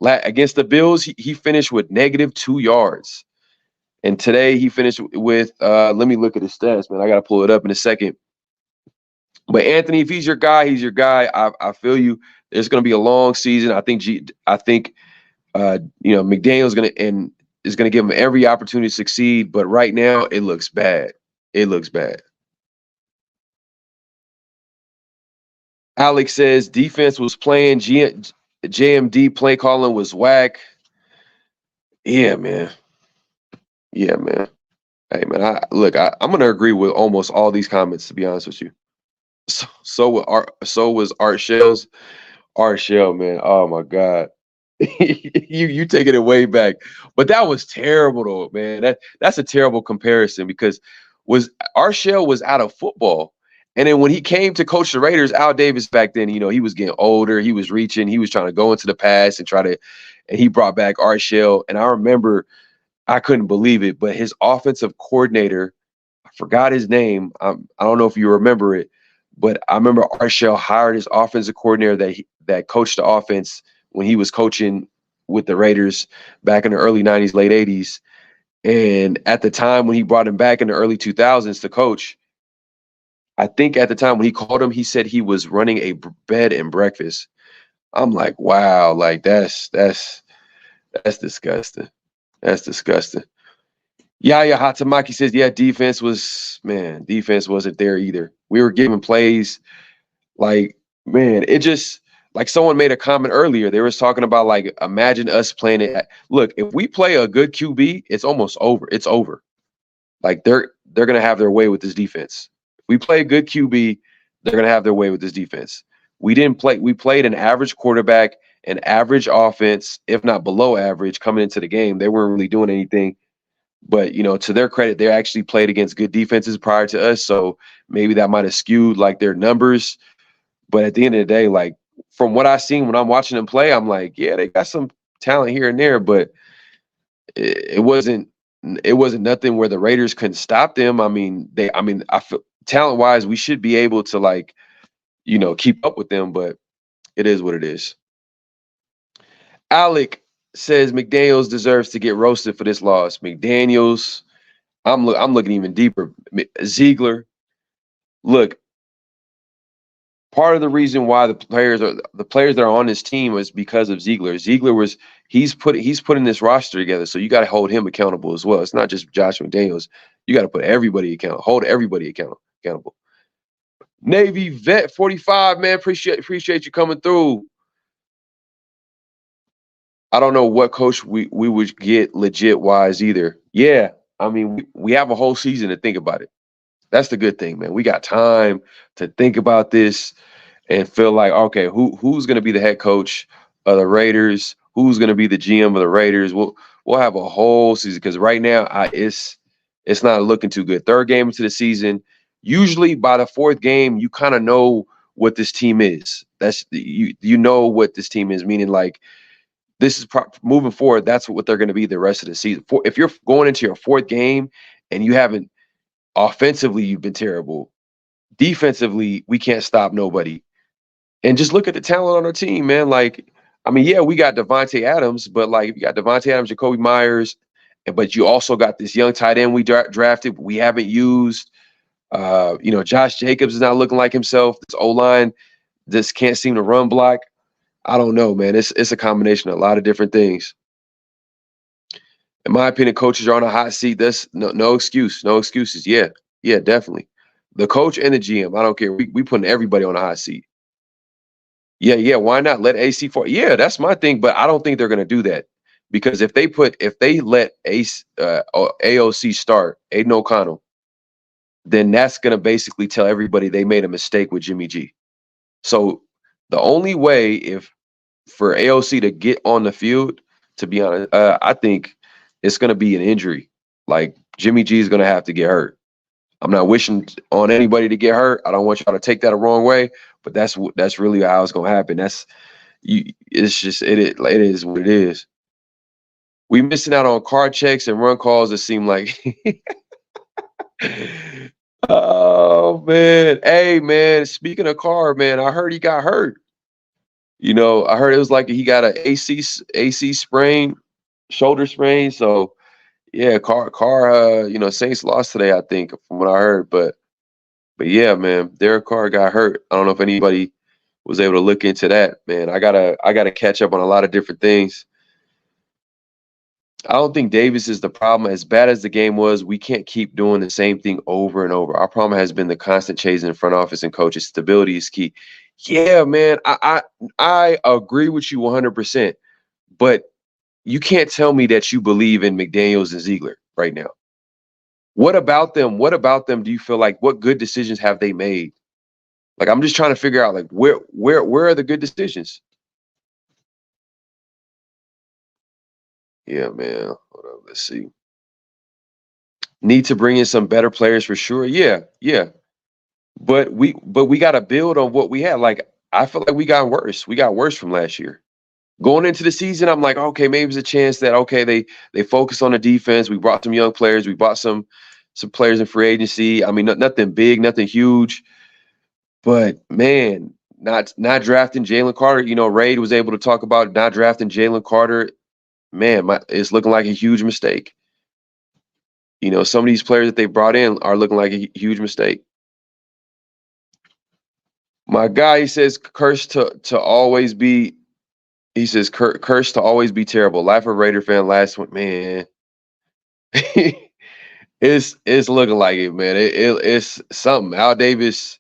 Speaker 3: Against the Bills, he finished with -2 yards. And today he finished with, let me look at his stats, man. I got to pull it up in a second. But Anthony, if he's your guy, he's your guy. I feel you. There's going to be a long season. I think McDaniel is going to give him every opportunity to succeed. But right now, it looks bad. It looks bad. Alex says defense was playing. JMD play calling was whack. Yeah, man. Yeah, man. Hey, man. I'm gonna agree with almost all these comments, to be honest with you. So was Art Shell's. Art Shell, man. Oh my God. you taking it way back. But that was terrible though, man. That's a terrible comparison, because Art Shell was out of football. And then when he came to coach the Raiders, Al Davis back then, he was getting older. He was reaching. He was trying to go into the pass and he brought back Art Shell. And I remember, I couldn't believe it, but his offensive coordinator, I forgot his name. I don't know if you remember it, but I remember Art Shell hired his offensive coordinator that coached the offense when he was coaching with the Raiders back in the early 90s, late 80s. And at the time when he brought him back in the early 2000s to coach, I think at the time when he called him, he said he was running a bed and breakfast. I'm like, wow, like that's disgusting. That's disgusting. Yaya Hatamaki says, yeah, defense wasn't there either. We were giving plays like, man, it just, like someone made a comment earlier. They was talking about, like, imagine us playing it. Look, if we play a good QB, it's almost over. It's over. Like they're going to have their way with this defense. If we play a good QB, they're going to have their way with this defense. We played an average quarterback, an average offense, if not below average, coming into the game. They weren't really doing anything. But, to their credit, they actually played against good defenses prior to us. So maybe that might have skewed like their numbers. But at the end of the day, like from what I've seen when I'm watching them play, I'm like, yeah, they got some talent here and there, but it wasn't nothing where the Raiders couldn't stop them. I feel talent wise, we should be able to, like, keep up with them, but it is what it is. Alec says McDaniels deserves to get roasted for this loss. McDaniels, I'm looking even deeper. Ziegler, look, part of the reason why the players that are on this team is because of Ziegler. Ziegler he's putting this roster together, so you got to hold him accountable as well. It's not just Josh McDaniels. You got to put everybody accountable, hold everybody accountable. Navy Vet 45, man, appreciate you coming through. I don't know what coach we would get legit wise either. Yeah, we have a whole season to think about it. That's the good thing, man. We got time to think about this and feel like, okay, who's going to be the head coach of the Raiders? Who's going to be the GM of the Raiders? We'll have a whole season, because right now it's not looking too good. Third game into the season. Usually by the fourth game, you kind of know what this team is. That's you know what this team is, meaning like this is moving forward. That's what they're going to be the rest of the season. If you're going into your fourth game and you haven't, offensively, you've been terrible. Defensively, we can't stop nobody. And just look at the talent on our team, man. Like, yeah, we got Devontae Adams, but like, you got Devontae Adams, Jacoby Myers, but you also got this young tight end we drafted we haven't used. Josh Jacobs is not looking like himself. This O-line just can't seem to run block. I don't know, man. It's a combination of a lot of different things. In my opinion, coaches are on a hot seat. That's no excuse. No excuses. Yeah, definitely. The coach and the GM, I don't care. We putting everybody on a hot seat. Yeah. Why not let AC for? Yeah, that's my thing. But I don't think they're gonna do that because if they let AOC start Aiden O'Connell, then that's gonna basically tell everybody they made a mistake with Jimmy G. So the only way for AOC to get on the field, to be honest, I think it's gonna be an injury. Like Jimmy G is gonna have to get hurt. I'm not wishing on anybody to get hurt. I don't want y'all to take that the wrong way, but that's really how it's gonna happen. It's just it is what it is. We missing out on card checks and run calls that seem like oh man. Hey man, speaking of Carr, man, I heard he got hurt. I heard it was like he got an AC sprain, shoulder sprain. So yeah, Carr, Saints lost today, I think, from what I heard. But yeah, man, Derek Carr got hurt. I don't know if anybody was able to look into that, man. I gotta catch up on a lot of different things. I don't think Davis is the problem. As bad as the game was, we can't keep doing the same thing over and over. Our problem has been the constant chasing in front office and coaches. Stability is key. Yeah, man, I agree with you 100%. But you can't tell me that you believe in McDaniels and Ziegler right now. What about them? What about them do you feel like? What good decisions have they made? Like, I'm just trying to figure out, like, where are the good decisions? Yeah, man. Hold on, let's see. Need to bring in some better players for sure. Yeah. But we got to build on what we had. Like, I feel like we got worse. We got worse from last year. Going into the season, I'm like, okay, maybe there's a chance that they focus on the defense. We brought some young players. We bought some players in free agency. I mean, nothing big, nothing huge. But man, not drafting Jalen Carter. Raid was able to talk about not drafting Jalen Carter. Man, it's looking like a huge mistake. Some of these players that they brought in are looking like a huge mistake. My guy, he says, cursed to always be. He says, cursed to always be terrible. Life of Raider fan last one, man. It's looking like it, man. It's something. Al Davis,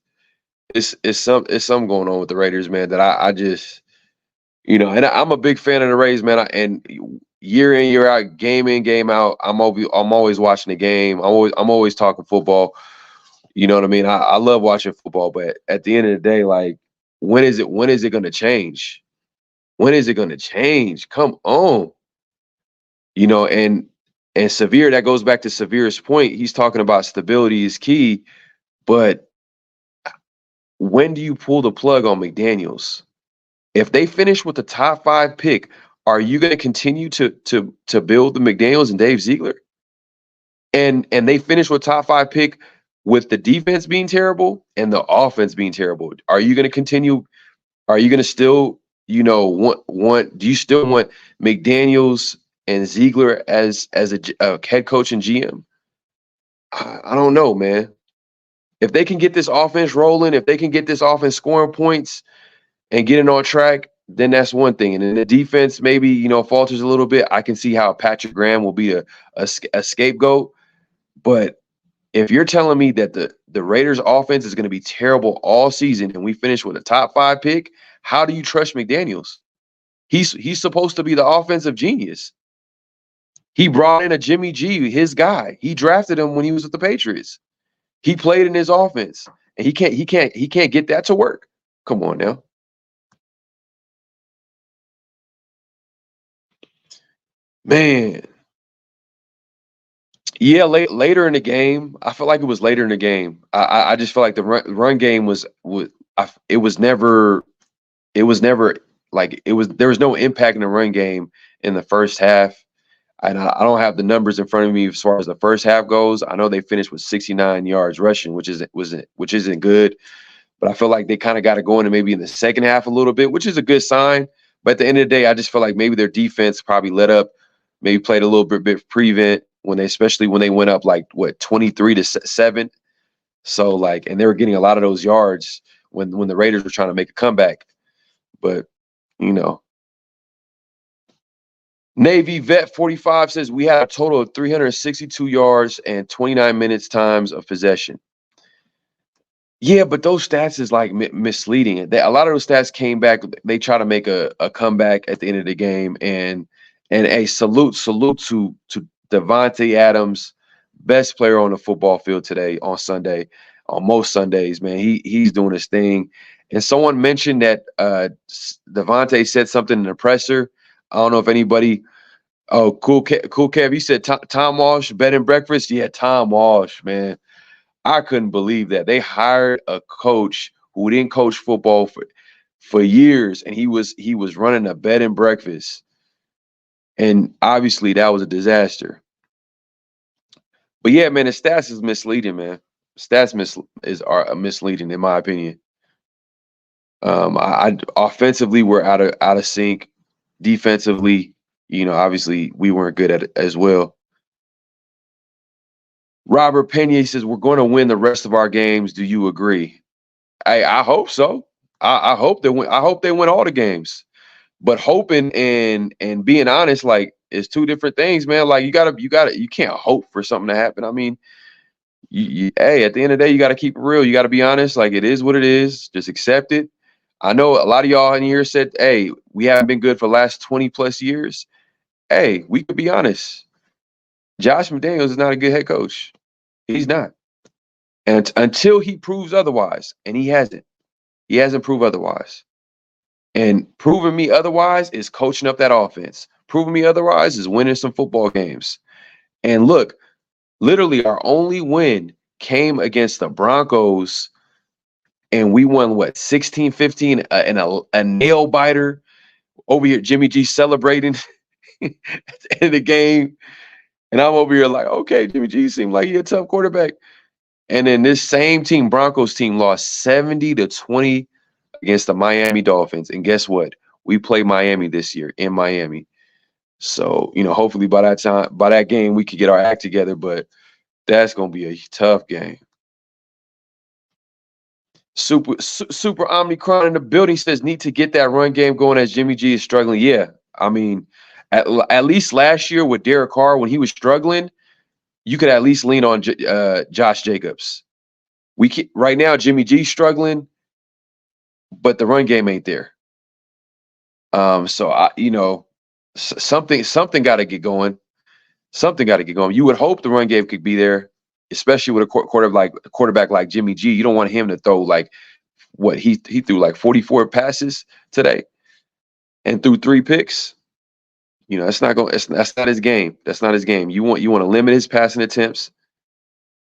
Speaker 3: it's something going on with the Raiders, man, that I just, and I'm a big fan of the Rays, man. And year in, year out, game in, game out, I'm always watching the game. I'm always talking football. You know what I mean? I love watching football, but at the end of the day, like, when is it going to change? When is it going to change? Come on. And Severe, that goes back to Severe's point. He's talking about stability is key, but when do you pull the plug on McDaniels? If they finish with the top 5 pick, are you going to continue to build the McDaniels and Dave Ziegler? And they finish with top 5 pick with the defense being terrible and the offense being terrible. Are you going to continue? Are you going to still do you still want McDaniels and Ziegler as a head coach and GM? I don't know, man. If they can get this offense rolling, if they can get this offense scoring points and getting on track, then that's one thing. And then the defense maybe, falters a little bit. I can see how Patrick Graham will be a scapegoat. But if you're telling me that the Raiders offense is going to be terrible all season and we finish with a top 5 pick, how do you trust McDaniels? He's supposed to be the offensive genius. He brought in a Jimmy G, his guy. He drafted him when he was with the Patriots. He played in his offense, and he can't get that to work. Come on now. Man. Yeah, later in the game, I feel like it was later in the game. I just feel like the run game was never there was no impact in the run game in the first half. And I don't have the numbers in front of me as far as the first half goes. I know they finished with 69 yards rushing, which isn't good. But I feel like they kind of got it going maybe in the second half a little bit, which is a good sign. But at the end of the day, I just feel like maybe their defense probably let up maybe played a little bit prevent especially when they went up like 23-7. So like, and they were getting a lot of those yards when the Raiders were trying to make a comeback. But Navy Vet 45 says we had a total of 362 yards and 29 minutes times of possession. Yeah, but those stats is like misleading. A lot of those stats came back. They try to make a comeback at the end of the game, and a salute to Devontae Adams, best player on the football field today on Sunday, on most Sundays. Man, he's doing his thing. And someone mentioned that Devontae said something in the presser. I don't know if anybody. Oh, cool Kev. He said Tom Walsh, bed and breakfast. Yeah, Tom Walsh, man. I couldn't believe that they hired a coach who didn't coach football for years, and he was running a bed and breakfast, and obviously that was a disaster. But yeah, man, the stats is misleading, man. Stats are misleading in my opinion. I offensively we're out of sync. Defensively, obviously we weren't good at it as well. Robert Pena says we're going to win the rest of our games. Do you agree? I hope so. I hope they win. I hope they win all the games. But hoping and being honest, like, it's two different things, man. Like you can't hope for something to happen. I mean, hey, at the end of the day, you got to keep it real. You got to be honest. Like, it is what it is. Just accept it. I know a lot of y'all in here said, hey, we haven't been good for the last 20 plus years. Hey, we could be honest. Josh McDaniels is not a good head coach. He's not. And until he proves otherwise, and he hasn't proved otherwise. And proving me otherwise is coaching up that offense. Proving me otherwise is winning some football games. And look, literally our only win came against the Broncos, and we won 16-15 and a nail biter over here. Jimmy G celebrating at the end of the game. And I'm over here like, okay, Jimmy G seemed like he's a tough quarterback. And then this same team, Broncos team, lost 70-20 against the Miami Dolphins. And guess what? We play Miami this year in Miami. So, hopefully by that game, we could get our act together. But that's going to be a tough game. Super Omnicron in the building says need to get that run game going as Jimmy G is struggling. Yeah, I mean, at least last year with Derek Carr when he was struggling, you could at least lean on Josh Jacobs. Right now, Jimmy G's struggling, but the run game ain't there. So something got to get going. Something got to get going. You would hope the run game could be there, especially with a quarterback like Jimmy G. You don't want him to throw like what he threw like 44 passes today and threw 3 picks. That's not his game. That's not his game. You want to limit his passing attempts.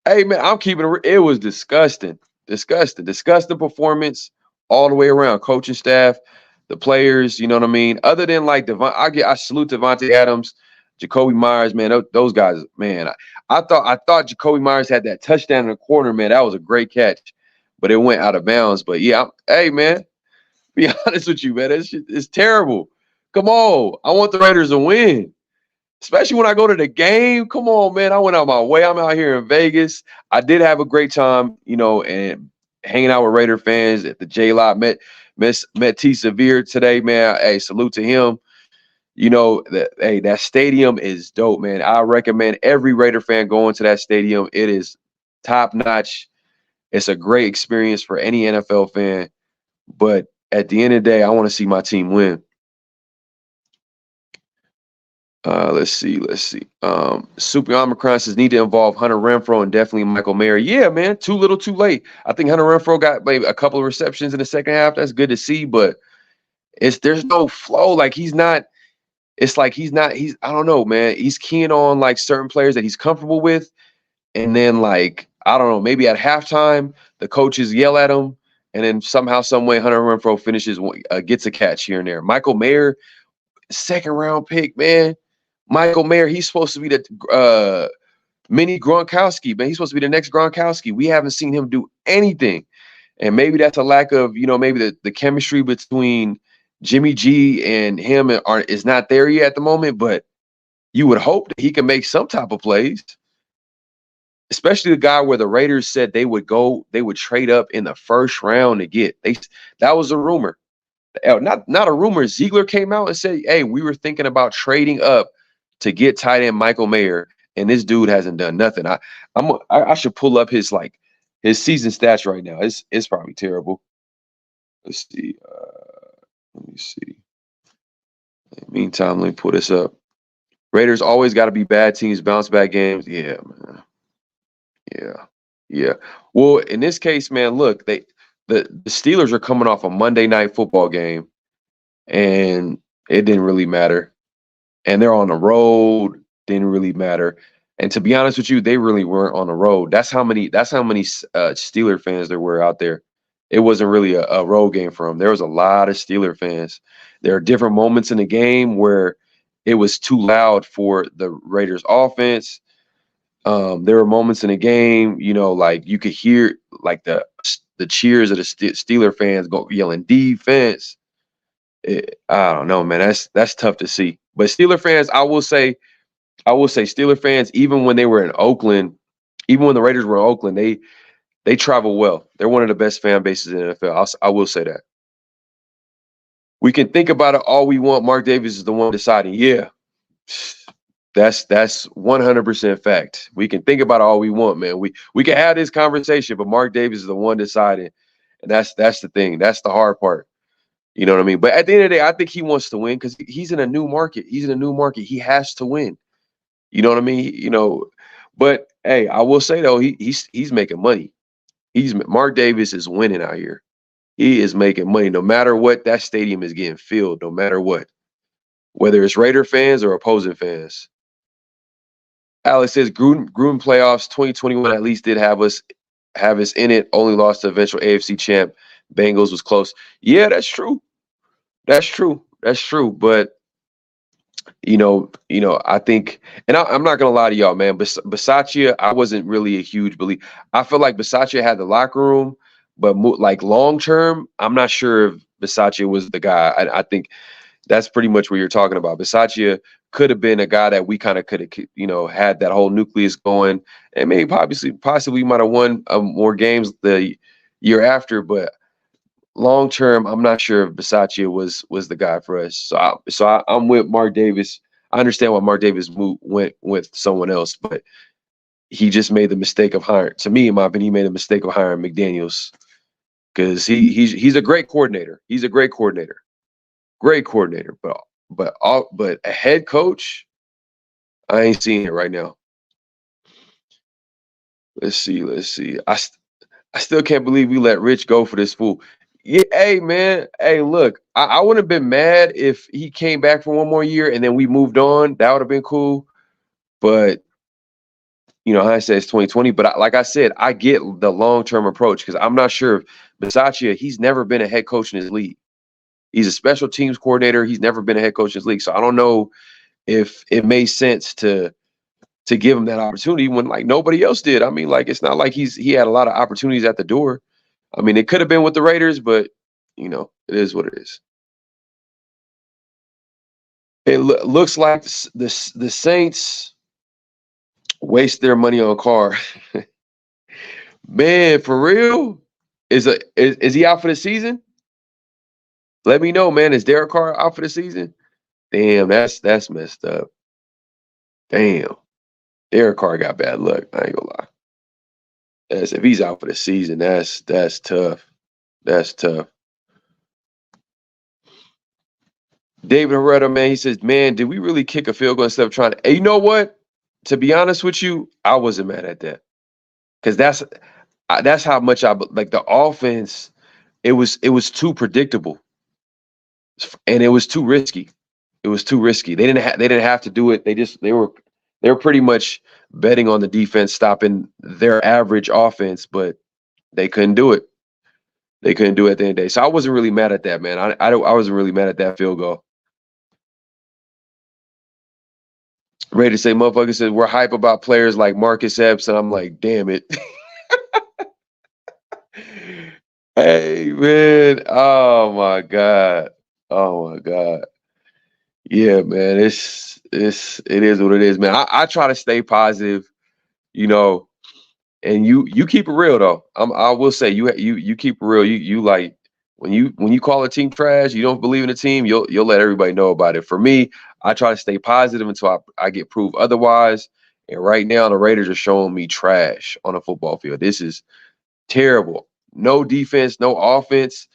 Speaker 3: Hey man, I'm keeping it was disgusting performance all the way around. Coaching staff, the players, you know what I mean? Other than like I salute Devontae Adams, Jacoby Myers, man. Those guys, man. I thought Jacoby Myers had that touchdown in the corner, man. That was a great catch, but it went out of bounds. But yeah, hey man, be honest with you, man. It's terrible. Come on, I want the Raiders to win, especially when I go to the game. Come on, man. I went out my way. I'm out here in Vegas. I did have a great time, and hanging out with Raider fans at the J-Lot. Met T Severe today, man. Hey, salute to him. That stadium is dope, man. I recommend every Raider fan going to that stadium. It is top notch. It's a great experience for any NFL fan. But at the end of the day, I want to see my team win. Let's see. Super Omicron says need to involve Hunter Renfrow and definitely Michael Mayer. Yeah, man, too little, too late. I think Hunter Renfrow got maybe a couple of receptions in the second half. That's good to see, but there's no flow. Like he's not. I don't know, man. He's keying on like certain players that he's comfortable with, and then like I don't know, maybe at halftime the coaches yell at him, and then somehow, some way, Hunter Renfrow gets a catch here and there. Michael Mayer, second round pick, man. Michael Mayer, he's supposed to be the mini Gronkowski, man. He's supposed to be the next Gronkowski. We haven't seen him do anything. And maybe that's a lack of, maybe the chemistry between Jimmy G and him is not there yet at the moment. But you would hope that he can make some type of plays, especially the guy where the Raiders said they would trade up in the first round to get. That was a rumor. Not a rumor. Ziegler came out and said, "Hey, we were thinking about trading up to get tight end Michael Mayer, and this dude hasn't done nothing." I should pull up his season stats right now. It's probably terrible. Let's see. Let me see. In the meantime, let me pull this up. Raiders always got to be bad teams, bounce back games. Yeah, man. Yeah. Well, in this case, man, look, the Steelers are coming off a Monday night football game, and it didn't really matter. And they're on the road, didn't really matter. And to be honest with you, they really weren't on the road. That's how many Steeler fans there were out there. It wasn't really a road game for them. There was a lot of Steeler fans. There are different moments in the game where it was too loud for the Raiders offense. There were moments in the game, like you could hear like the cheers of the Steeler fans go yelling defense. I don't know, man. That's tough to see. But Steeler fans, I will say Steeler fans, even when they were in Oakland, even when the Raiders were in Oakland, they travel well. They're one of the best fan bases in the NFL. I will say that. We can think about it all we want. Mark Davis is the one deciding. Yeah, that's 100% fact. We can think about it all we want, man. We can have this conversation, but Mark Davis is the one deciding, and that's the thing. That's the hard part. You know what I mean? But at the end of the day, I think he wants to win because he's in a new market. He has to win. You know what I mean? But hey, I will say though, he's making money. Mark Davis is winning out here. He is making money no matter what. That stadium is getting filled, no matter what, whether it's Raider fans or opposing fans. Alex says Gruden playoffs 2021 at least did have us in it. Only lost to eventual AFC champ. Bengals was close. Yeah, that's true. That's true. But I think, and I'm not gonna lie to y'all, man. Bisaccia, I wasn't really a huge believer. I feel like Bisaccia had the locker room, but like long term, I'm not sure if Bisaccia was the guy. I think that's pretty much what you're talking about. Bisaccia could have been a guy that we kind of could have, had that whole nucleus going, and maybe possibly might have won more games the year after, but long term, I'm not sure if Bisaccia was the guy for us. So I'm with Mark Davis. I understand why Mark Davis went with someone else, but he just made the mistake of hiring. To me, in my opinion, he made a mistake of hiring McDaniels because he's a great coordinator. He's a great coordinator, but a head coach, I ain't seeing it right now. Let's see. I still can't believe we let Rich go for this fool. Yeah, hey man, hey look, I wouldn't have been mad if he came back for one more year and then we moved on. That would have been cool. But I say it's 2020. But like I said, I get the long-term approach because I'm not sure if Bisaccia, he's never been a head coach in his league. He's a special teams coordinator. He's never been a head coach in his league. So I don't know if it made sense to give him that opportunity when like nobody else did. I mean, like it's not like he had a lot of opportunities at the door. I mean, it could have been with the Raiders, but it is what it is. It looks like the Saints waste their money on Carr. Man, for real? Is he out for the season? Let me know, man. Is Derek Carr out for the season? Damn, that's messed up. Damn. Derek Carr got bad luck. I ain't gonna lie. If he's out for the season, that's tough. That's tough. David Herrera, man, he says, man, did we really kick a field goal instead of trying to? Hey, you know what? To be honest with you, I wasn't mad at that because that's how much I like the offense. It was too predictable, and it was too risky. It was too risky. They didn't have to do it. They were pretty much betting on the defense stopping their average offense, but they couldn't do it. They couldn't do it at the end of the day. So I wasn't really mad at that, man. I wasn't really mad at that field goal. Ready to say, motherfucker said we're hype about players like Marcus Epps, and I'm like, damn it. Hey man, oh my god. Yeah, man. It is what it is, man. I try to stay positive, you know, and you keep it real though. I will say you keep it real. You like when you call a team trash, you don't believe in the team, you'll let everybody know about it. For me, I try to stay positive until I get proof otherwise. And right now the Raiders are showing me trash on a football field. This is terrible. No defense, no offense.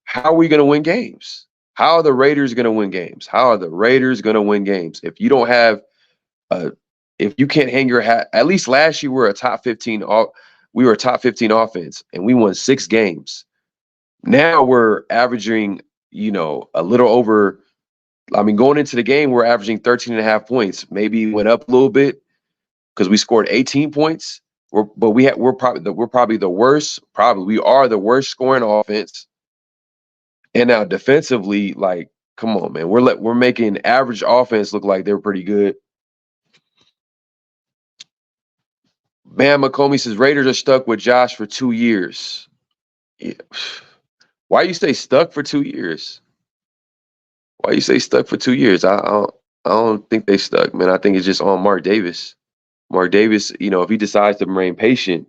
Speaker 3: How are we going to win games? How are the Raiders going to win games? How are the Raiders going to win games if you don't have a if you can't hang your hat? At least last year we were a top 15 offense and we won 6 games. Now we're averaging, a little over. I mean, going into the game, we're averaging 13 and a half points. Maybe went up a little bit because we scored 18 points. We're probably the worst. Probably we are the worst scoring offense. And now defensively, like, come on, man, we're making average offense look like they're pretty good. Bam McComey says Raiders are stuck with Josh for 2 years. Yeah. Why you say stuck for 2 years? Why you say stuck for 2 years? I don't think they stuck, man. I think it's just on Mark Davis. Mark Davis, if he decides to remain patient,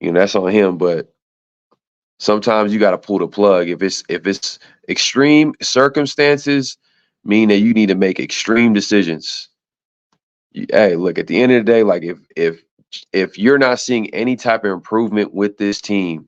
Speaker 3: that's on him. But sometimes you got to pull the plug. If it's extreme circumstances, mean that you need to make extreme decisions. Hey, look, at the end of the day, like if you're not seeing any type of improvement with this team,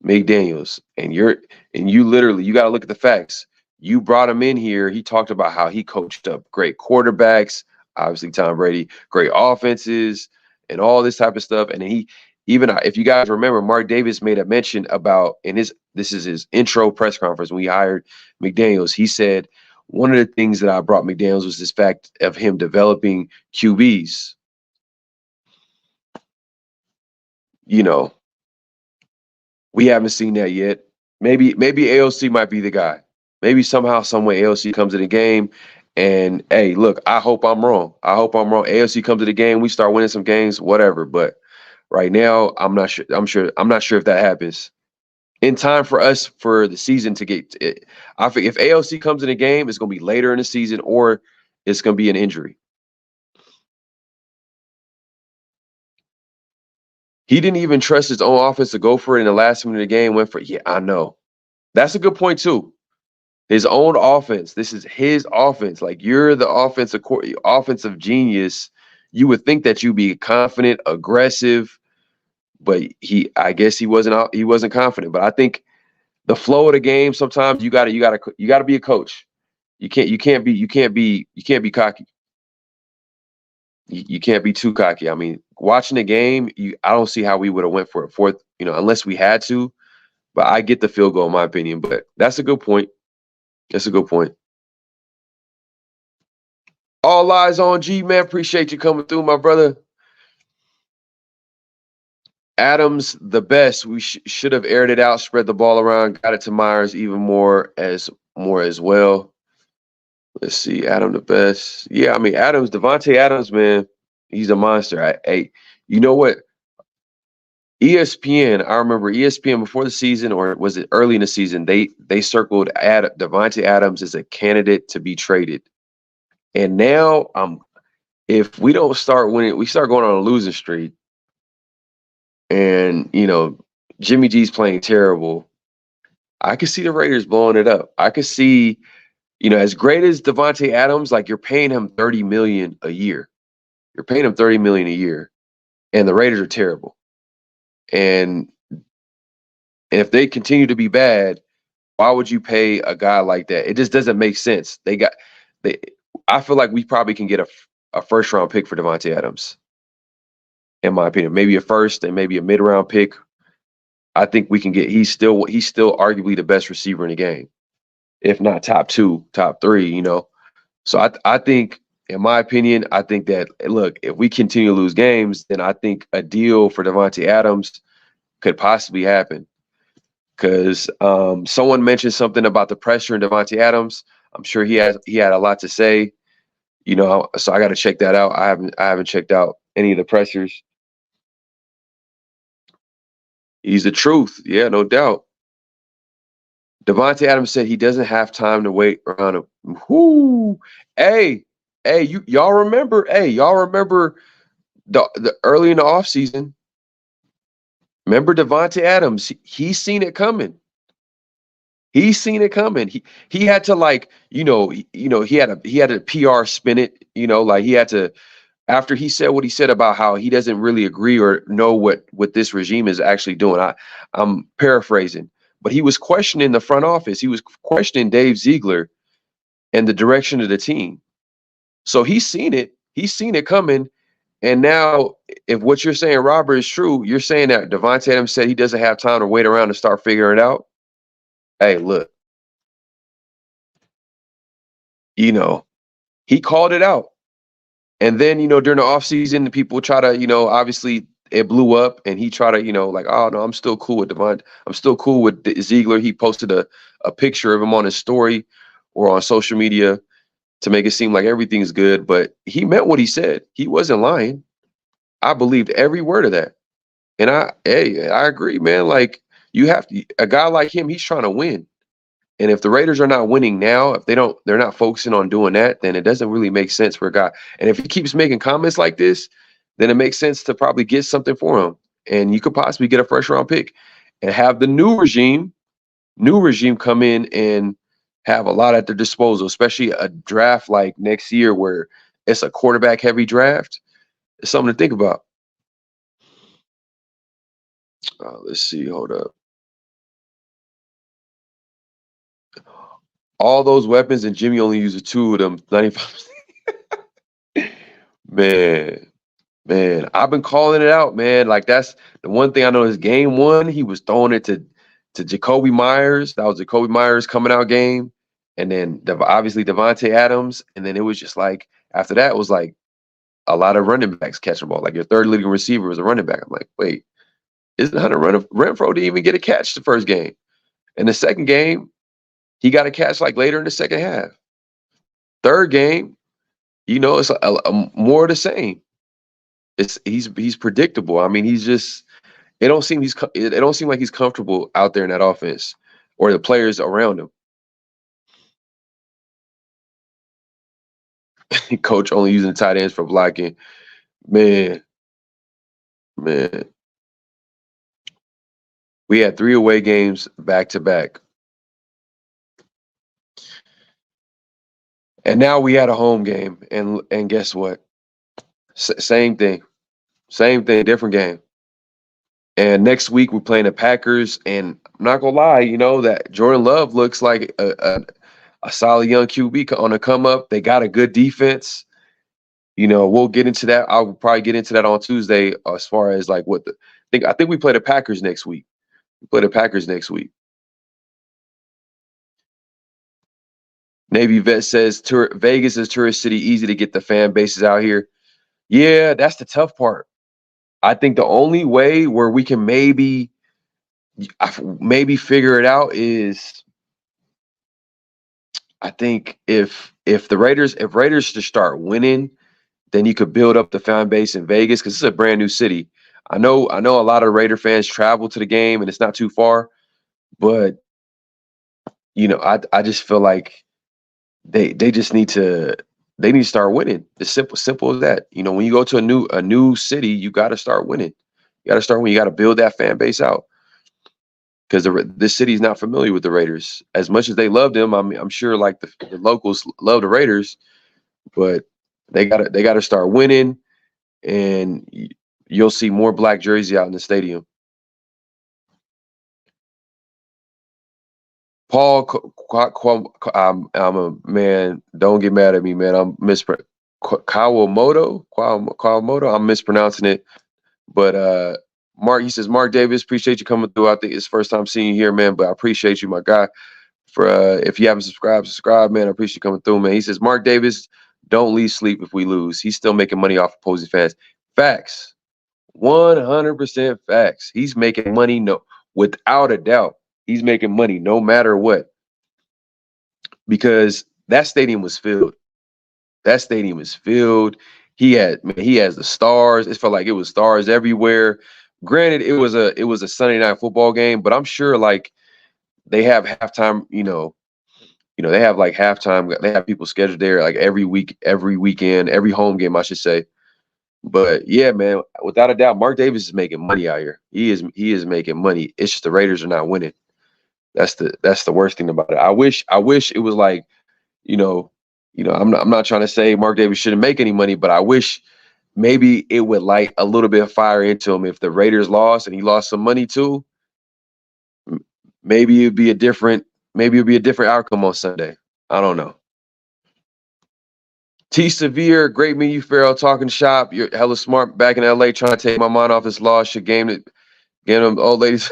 Speaker 3: McDaniels, and you literally you got to look at the facts. You brought him in here. He talked about how he coached up great quarterbacks, obviously Tom Brady, great offenses, and all this type of stuff. And he even if you guys remember, Mark Davis made a mention about this is his intro press conference when we hired McDaniels. He said one of the things that I brought McDaniels was this fact of him developing QBs. You know, we haven't seen that yet. Maybe AOC might be the guy. Maybe somehow, some way AOC comes to the game. And hey, look, I hope I'm wrong. I hope I'm wrong. AOC comes to the game, we start winning some games, whatever. But right now, I'm not sure. I'm not sure if that happens in time for us for the season to get it. I think if AOC comes in the game, it's gonna be later in the season or it's gonna be an injury. He didn't even trust his own offense to go for it in the last minute of the game. Went for it. Yeah, I know. That's a good point too. His own offense. This is his offense. Like you're the offensive genius. You would think that you'd be confident, aggressive, but I guess he wasn't out. He wasn't confident. But I think the flow of the game. Sometimes you gotta be a coach. You can't be cocky. You can't be too cocky. I mean, watching the game, I don't see how we would have went for a fourth. Unless we had to. But I get the field goal in my opinion. But that's a good point. That's a good point. All eyes on G, man. Appreciate you coming through, my brother. Adams, the best. We should have aired it out, spread the ball around, got it to Myers even more as well. Let's see, Adam, the best. Yeah, I mean Adams, Devontae Adams, man, he's a monster. You know what? ESPN, I remember ESPN before the season, or was it early in the season? They circled Devontae Adams as a candidate to be traded. And now, if we don't start winning, we start going on a losing streak. And Jimmy G's playing terrible. I could see the Raiders blowing it up. I could see, as great as Devontae Adams, like you're paying him $30 million a year. You're paying him $30 million a year, and the Raiders are terrible. And if they continue to be bad, why would you pay a guy like that? It just doesn't make sense. I feel like we probably can get a first round pick for Devontae Adams. In my opinion, maybe a first and maybe a mid round pick. I think we can get. He's still arguably the best receiver in the game, if not top 2, top 3. So I think, in my opinion, I think that look, if we continue to lose games, then I think a deal for Devontae Adams could possibly happen. Because someone mentioned something about the pressure in Devontae Adams. I'm sure he had a lot to say. So I got to check that out. I haven't checked out any of the pressers. He's the truth. Yeah, no doubt. Devontae Adams said he doesn't have time to wait around. Whoo! Hey, y'all remember? Hey, y'all remember the early in the offseason? Remember Devontae Adams? He's seen it coming. He's seen it coming. He had to like, he had a PR spin it, like he had to, after he said what he said about how he doesn't really agree or know what this regime is actually doing. I'm paraphrasing, but he was questioning the front office. He was questioning Dave Ziegler and the direction of the team. So he's seen it. He's seen it coming. And now, if what you're saying, Robert, is true, you're saying that Devontae Adams said he doesn't have time to wait around to start figuring it out. Hey, look, he called it out. And then, during the offseason, the people try to, obviously it blew up and he tried to, like, oh, no, I'm still cool with Devontae. I'm still cool with Ziegler. He posted a picture of him on his story or on social media to make it seem like everything's good. But he meant what he said. He wasn't lying. I believed every word of that. And I agree, man. Like, you have to, a guy like him, he's trying to win. And if the Raiders are not winning now, if they're not focusing on doing that, then it doesn't really make sense for a guy. And if he keeps making comments like this, then it makes sense to probably get something for him. And you could possibly get a first round pick and have the new regime come in and have a lot at their disposal, especially a draft like next year where it's a quarterback heavy draft. It's something to think about. Let's see. Hold up. All those weapons, and Jimmy only uses 2 of them. 95%. Man, I've been calling it out, man. Like, that's the one thing I know is game 1, he was throwing it to Jacoby Myers. That was Jacoby Myers coming out game. And then obviously Devontae Adams. And then it was just like, after that, it was like a lot of running backs catching the ball. Like, your third leading receiver was a running back. I'm like, wait, isn't Hunter Renfrow didn't even get a catch the first game? In the second game, he got a catch like later in the second half. Third game, it's a more of the same. He's predictable. I mean, he's just it don't seem like he's comfortable out there in that offense or the players around him. Coach only using the tight ends for blocking. Man. We had 3 away games back to back. And now we had a home game, and guess what? Same thing, different game. And next week we're playing the Packers, and I'm not gonna lie, that Jordan Love looks like a solid young QB on the come up. They got a good defense. We'll get into that. I'll probably get into that on Tuesday as far as like I think we play the Packers next week. Navy Vet says Vegas is tourist city, easy to get the fan bases out here. Yeah, that's the tough part. I think the only way where we can maybe figure it out is, I think if Raiders to start winning, then you could build up the fan base in Vegas, because this is a brand new city. I know a lot of Raider fans travel to the game and it's not too far, but I just feel like they just need to start winning. It's simple as that. When you go to a new city, you got to start winning. You got to build that fan base out, because this city is not familiar with the Raiders as much as they love them. I'm sure like the locals love the Raiders, but they got to start winning, and you'll see more black jersey out in the stadium. Paul, I'm a man. Don't get mad at me, man. I'm Kawamoto. I'm mispronouncing it, but Mark. He says, Mark Davis, appreciate you coming through. I think it's the first time seeing you here, man. But I appreciate you, my guy. For if you haven't subscribe, man. I appreciate you coming through, man. He says, Mark Davis, don't leave sleep if we lose. He's still making money off opposing fans. Facts, 100% facts. He's making money, no, without a doubt. He's making money no matter what, because that stadium was filled. He has the stars. It felt like it was stars everywhere. Granted, it was a Sunday night football game, but I'm sure like they have halftime, they have like halftime. They have people scheduled there like every weekend, every home game, I should say. But yeah, man, without a doubt, Mark Davis is making money out here. He is making money. It's just the Raiders are not winning. That's the worst thing about it. I wish it was like, I'm not trying to say Mark Davis shouldn't make any money, but I wish maybe it would light a little bit of fire into him if the Raiders lost and he lost some money too. Maybe it'd be a different outcome on Sunday. I don't know. T Severe, great meeting you, Pharaoh. Talking shop. You're hella smart. Back in LA, trying to take my mind off this loss. Should game them old ladies.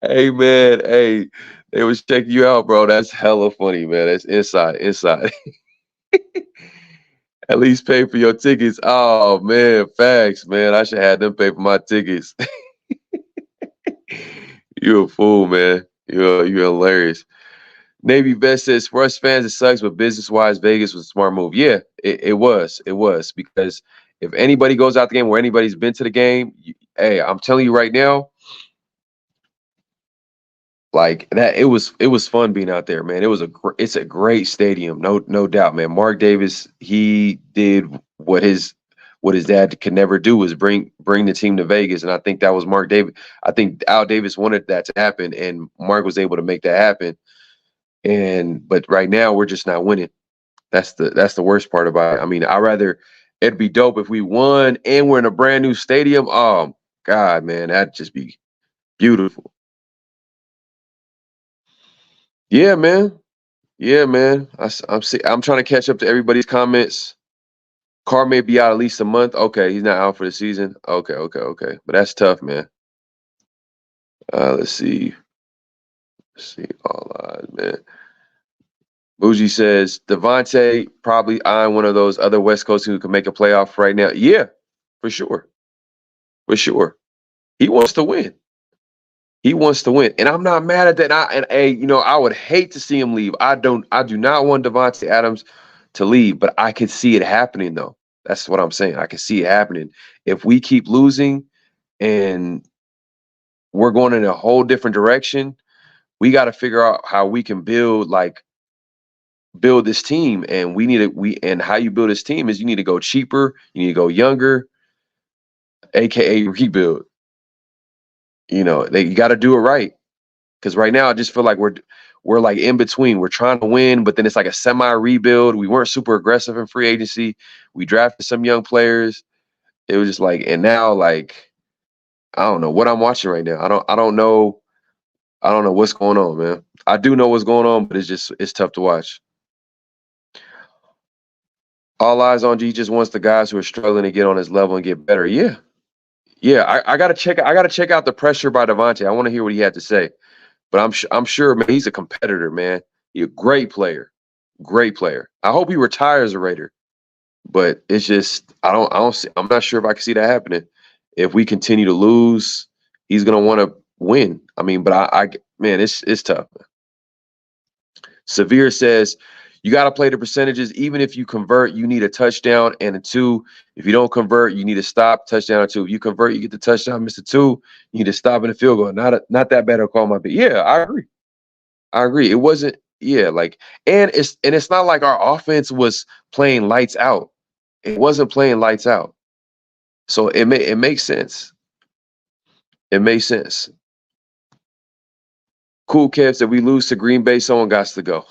Speaker 3: Hey man, hey, they was checking you out, bro. That's hella funny, man. That's inside. At least pay for your tickets. Oh man, facts, man. I should have them pay for my tickets. You a fool, man. You're hilarious. Navy Vet says, for us fans, it sucks, but business-wise, Vegas was a smart move. Yeah, it was. It was, because if anybody goes out the game or anybody's been to the game, hey, I'm telling you right now, like that, it was fun being out there, man. It's a great stadium, no doubt, man. Mark Davis, he did what his dad could never do, was bring the team to Vegas, and I think that was Mark Davis. I think Al Davis wanted that to happen, and Mark was able to make that happen. But right now we're just not winning. That's the worst part about it. I mean, it'd be dope if we won and we're in a brand new stadium. Oh God, man, that'd just be beautiful. Yeah, man. Yeah, man. I'm trying to catch up to everybody's comments. Carr may be out at least a month. Okay, he's not out for the season. Okay. But that's tough, man. Let's see. All odds, man. Bougie says Devontae probably eyeing one of those other West Coast who can make a playoff right now. Yeah, for sure. He wants to win. And I'm not mad at that. I would hate to see him leave. I do not want Devontae Adams to leave, but I could see it happening though. That's what I'm saying. I can see it happening. If we keep losing and we're going in a whole different direction, we got to figure out how we can build this team. And how you build this team is you need to go cheaper, you need to go younger, aka rebuild. You got to do it right. Because right now I just feel like we're like in between. We're trying to win, but then it's like a semi-rebuild. We weren't super aggressive in free agency. We drafted some young players. It was just like, and now like, I don't know what I'm watching right now. I don't know what's going on, man. I do know what's going on, but it's tough to watch. All eyes on G just wants the guys who are struggling to get on his level and get better. Yeah. I gotta check out the pressure by Devontae. I want to hear what he had to say. But I'm sure, man, he's a competitor, man. He's a great player. I hope he retires a Raider. But it's just I'm not sure if I can see that happening. If we continue to lose, he's gonna want to win. I mean, but man, it's tough. Man. Severe says you got to play the percentages. Even if you convert, you need a touchdown and a 2. If you don't convert, you need to stop, touchdown or 2. If you convert, you get the touchdown, miss a 2. You need to stop in the field goal. Not that bad a call, my bad. Yeah, I agree. It wasn't. Yeah, like, and it's not like our offense was playing lights out. It wasn't playing lights out. So it makes sense. It makes sense. Cool Kev said we lose to Green Bay, someone got to go.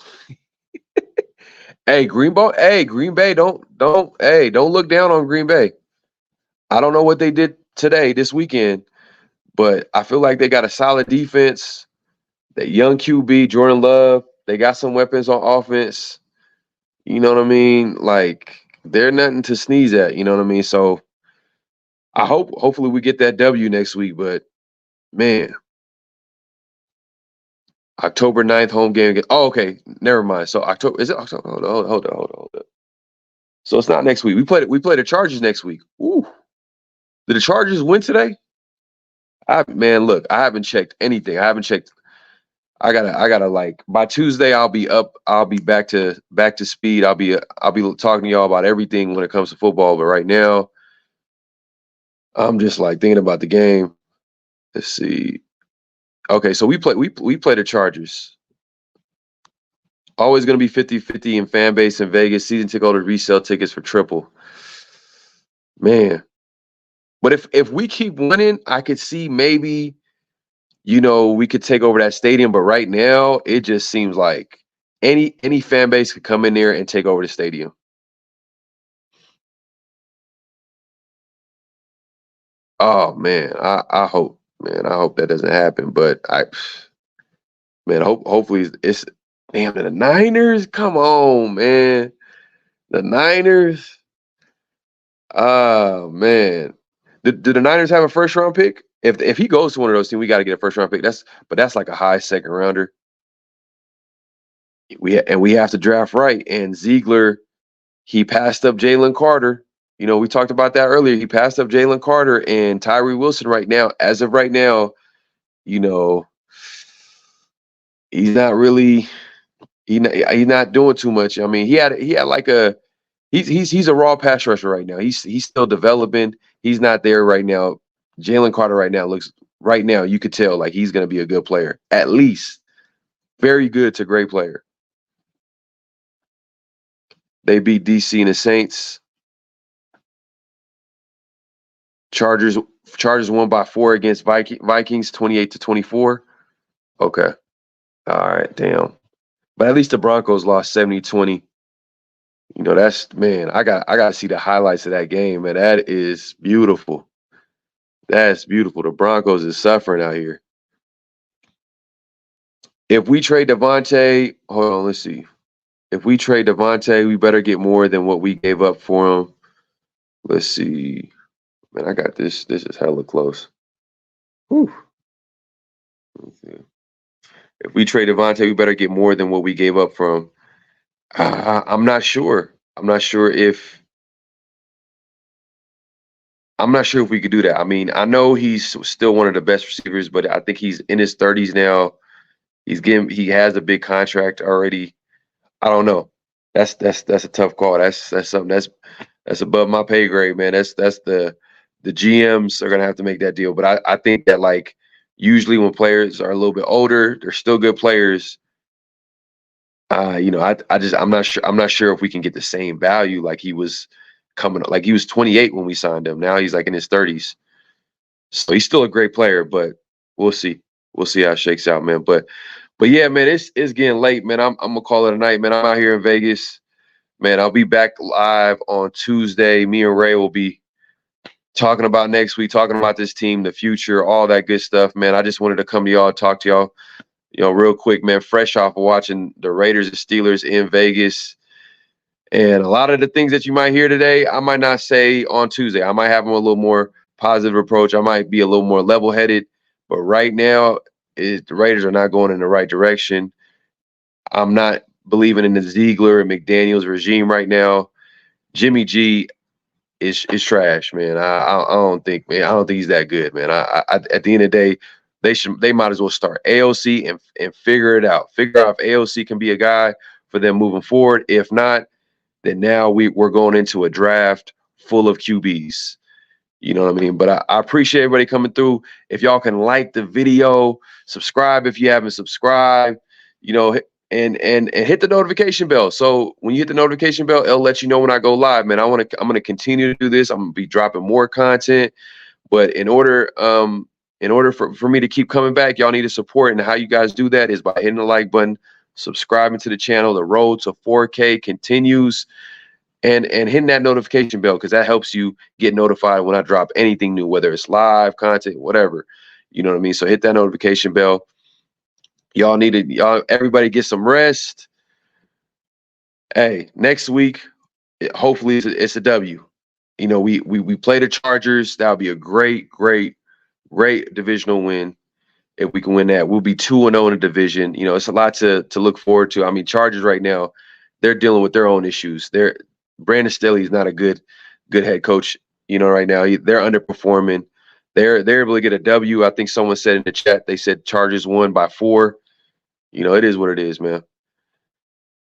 Speaker 3: Hey, Green Bay, don't look down on Green Bay. I don't know what they did this weekend, but I feel like they got a solid defense. That young QB, Jordan Love, they got some weapons on offense. You know what I mean? Like, they're nothing to sneeze at, you know what I mean? So hopefully we get that W next week, but man, October 9th home game. Oh, okay. Never mind. So is it October? Hold on. So it's not next week. We play the Chargers next week. Ooh. Did the Chargers win today? Look, I haven't checked anything. I gotta like by Tuesday I'll be up. I'll be back to speed. I'll be talking to y'all about everything when it comes to football. But right now, I'm just like thinking about the game. Let's see. Okay, so we play the Chargers. Always going to be 50-50 in fan base in Vegas. Season ticket holders resell tickets for triple. Man. But if we keep winning, I could see maybe, we could take over that stadium. But right now, it just seems like any fan base could come in there and take over the stadium. Oh man, I hope, man, I hope that doesn't happen. But hopefully it's damn the Niners. Come on, man, the Niners. Oh man, do the Niners have a first round pick? If he goes to one of those teams, we got to get a first round pick. That's like a high second rounder. We have to draft right. And Ziegler, he passed up Jalen Carter. We talked about that earlier. He passed up Jalen Carter and Tyree Wilson right now. As of right now, he's not really he's not doing too much. I mean, he had like he's a raw pass rusher right now. He's still developing. He's not there right now. Jalen Carter right now you could tell like he's going to be a good player, at least very good to great player. They beat DC and the Saints. Chargers won by 4 against Vikings, 28-24. Okay. All right, damn. But at least the Broncos lost 70-20. That's, man, I got to see the highlights of that game, man. That is beautiful. That's beautiful. The Broncos is suffering out here. If we trade Devontae, hold on, let's see. If we trade Devontae, we better get more than what we gave up for him. Let's see. Man, I got this. This is hella close. Whew. Let's see. If we trade Devontae, we better get more than what we gave up for him. I'm not sure. I'm not sure if we could do that. I mean, I know he's still one of the best receivers, but I think he's in his 30s now. He has a big contract already. I don't know. That's a tough call. That's something that's above my pay grade, man. That's the GMs are gonna have to make that deal. But I think that like usually when players are a little bit older, they're still good players. I'm not sure if we can get the same value like he was like he was 28 when we signed him. Now he's like in his 30s. So he's still a great player, but we'll see. We'll see how it shakes out, man. But yeah, man, it's getting late, man. I'm gonna call it a night, man. I'm out here in Vegas. Man, I'll be back live on Tuesday. Me and Ray will be talking about next week, talking about this team, the future, all that good stuff, man. I just wanted to come to y'all, talk to y'all, real quick, man. Fresh off of watching the Raiders and Steelers in Vegas. And a lot of the things that you might hear today, I might not say on Tuesday. I might have them a little more positive approach. I might be a little more level-headed. But right now, the Raiders are not going in the right direction. I'm not believing in the Ziegler and McDaniels regime right now. Jimmy G is trash, man. I don't think he's that good, man. I at the end of the day, they might as well start AOC and figure it out. Figure out if AOC can be a guy for them moving forward. If not, then now we're going into a draft full of QBs. You know what I mean? But I appreciate everybody coming through. If y'all can like the video, subscribe if you haven't subscribed, and hit the notification bell. So when you hit the notification bell, it'll let you know when I go live, man. I'm gonna continue to do this. I'm gonna be dropping more content. But in order for me to keep coming back, y'all need to support. And how you guys do that is by hitting the like button, subscribing to the channel. The road to 4K continues. And hitting that notification bell, because that helps you get notified when I drop anything new, whether it's live content, whatever. You know what I mean? So hit that notification bell. Everybody get some rest. Hey, next week, hopefully it's a W. We play the Chargers. That'll be a great divisional win. If we can win that, we'll be 2-0 in the division. It's a lot to look forward to. I mean, Chargers right now, they're dealing with their own issues. Brandon Staley is not a good head coach, right now. They're underperforming. They're able to get a W. I think someone said in the chat, they said Chargers won by 4. It is what it is, man.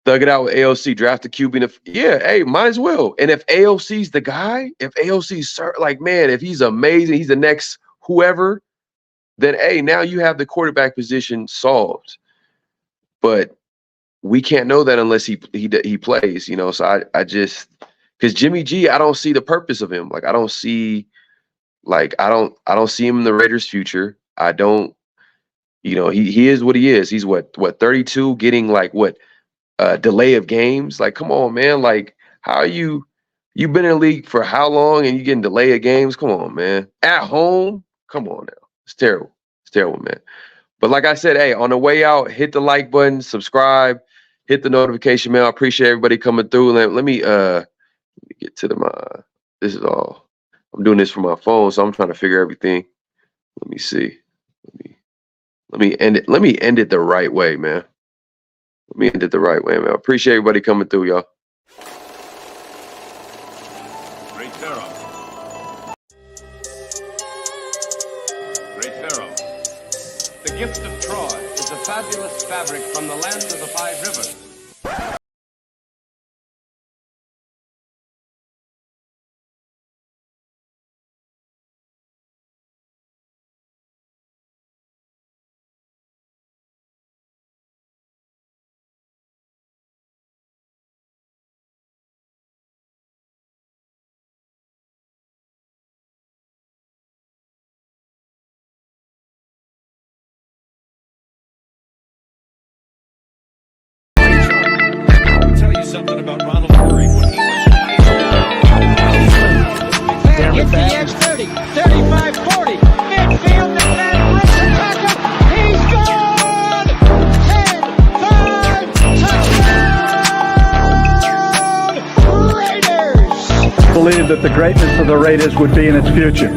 Speaker 3: Thug it out with AOC, draft the QB. Yeah, hey, might as well. And if AOC's the guy, if AOC's like, man, if he's amazing, he's the next whoever, then hey, now you have the quarterback position solved. But we can't know that unless he plays, So I just, because Jimmy G, I don't see the purpose of him. Like I don't see him in the Raiders' future. I don't, he is what he is. He's what 32, getting like what delay of games. Like, come on, man. Like, how are you've been in the league for how long and you getting delay of games? Come on, man. At home, come on now. It's terrible. It's terrible, man. But like I said, hey, on the way out, hit the like button, subscribe, hit the notification bell. I appreciate everybody coming through. Let me get to this is all. I'm doing this from my phone, so I'm trying to figure everything. Let me see. Let me end it. Let me end it the right way, man. Let me end it the right way, man. I appreciate everybody coming through, y'all.
Speaker 1: Great Pharaoh. Great Pharaoh. The gift of Troy is a fabulous fabric from the land of the 5 rivers.
Speaker 4: Something about Ronald Murray when he was in high school.
Speaker 5: Gets the edge 30, 35, 40. Midfield, McMahon rips the tackle. He's gone! 10, 5, touchdown! Raiders!
Speaker 2: Believe that the greatness of the Raiders would be in its future.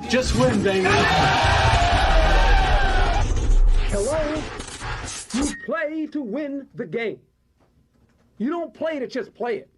Speaker 6: Just win, baby. Hello? You play to win the game. You don't play to just play it.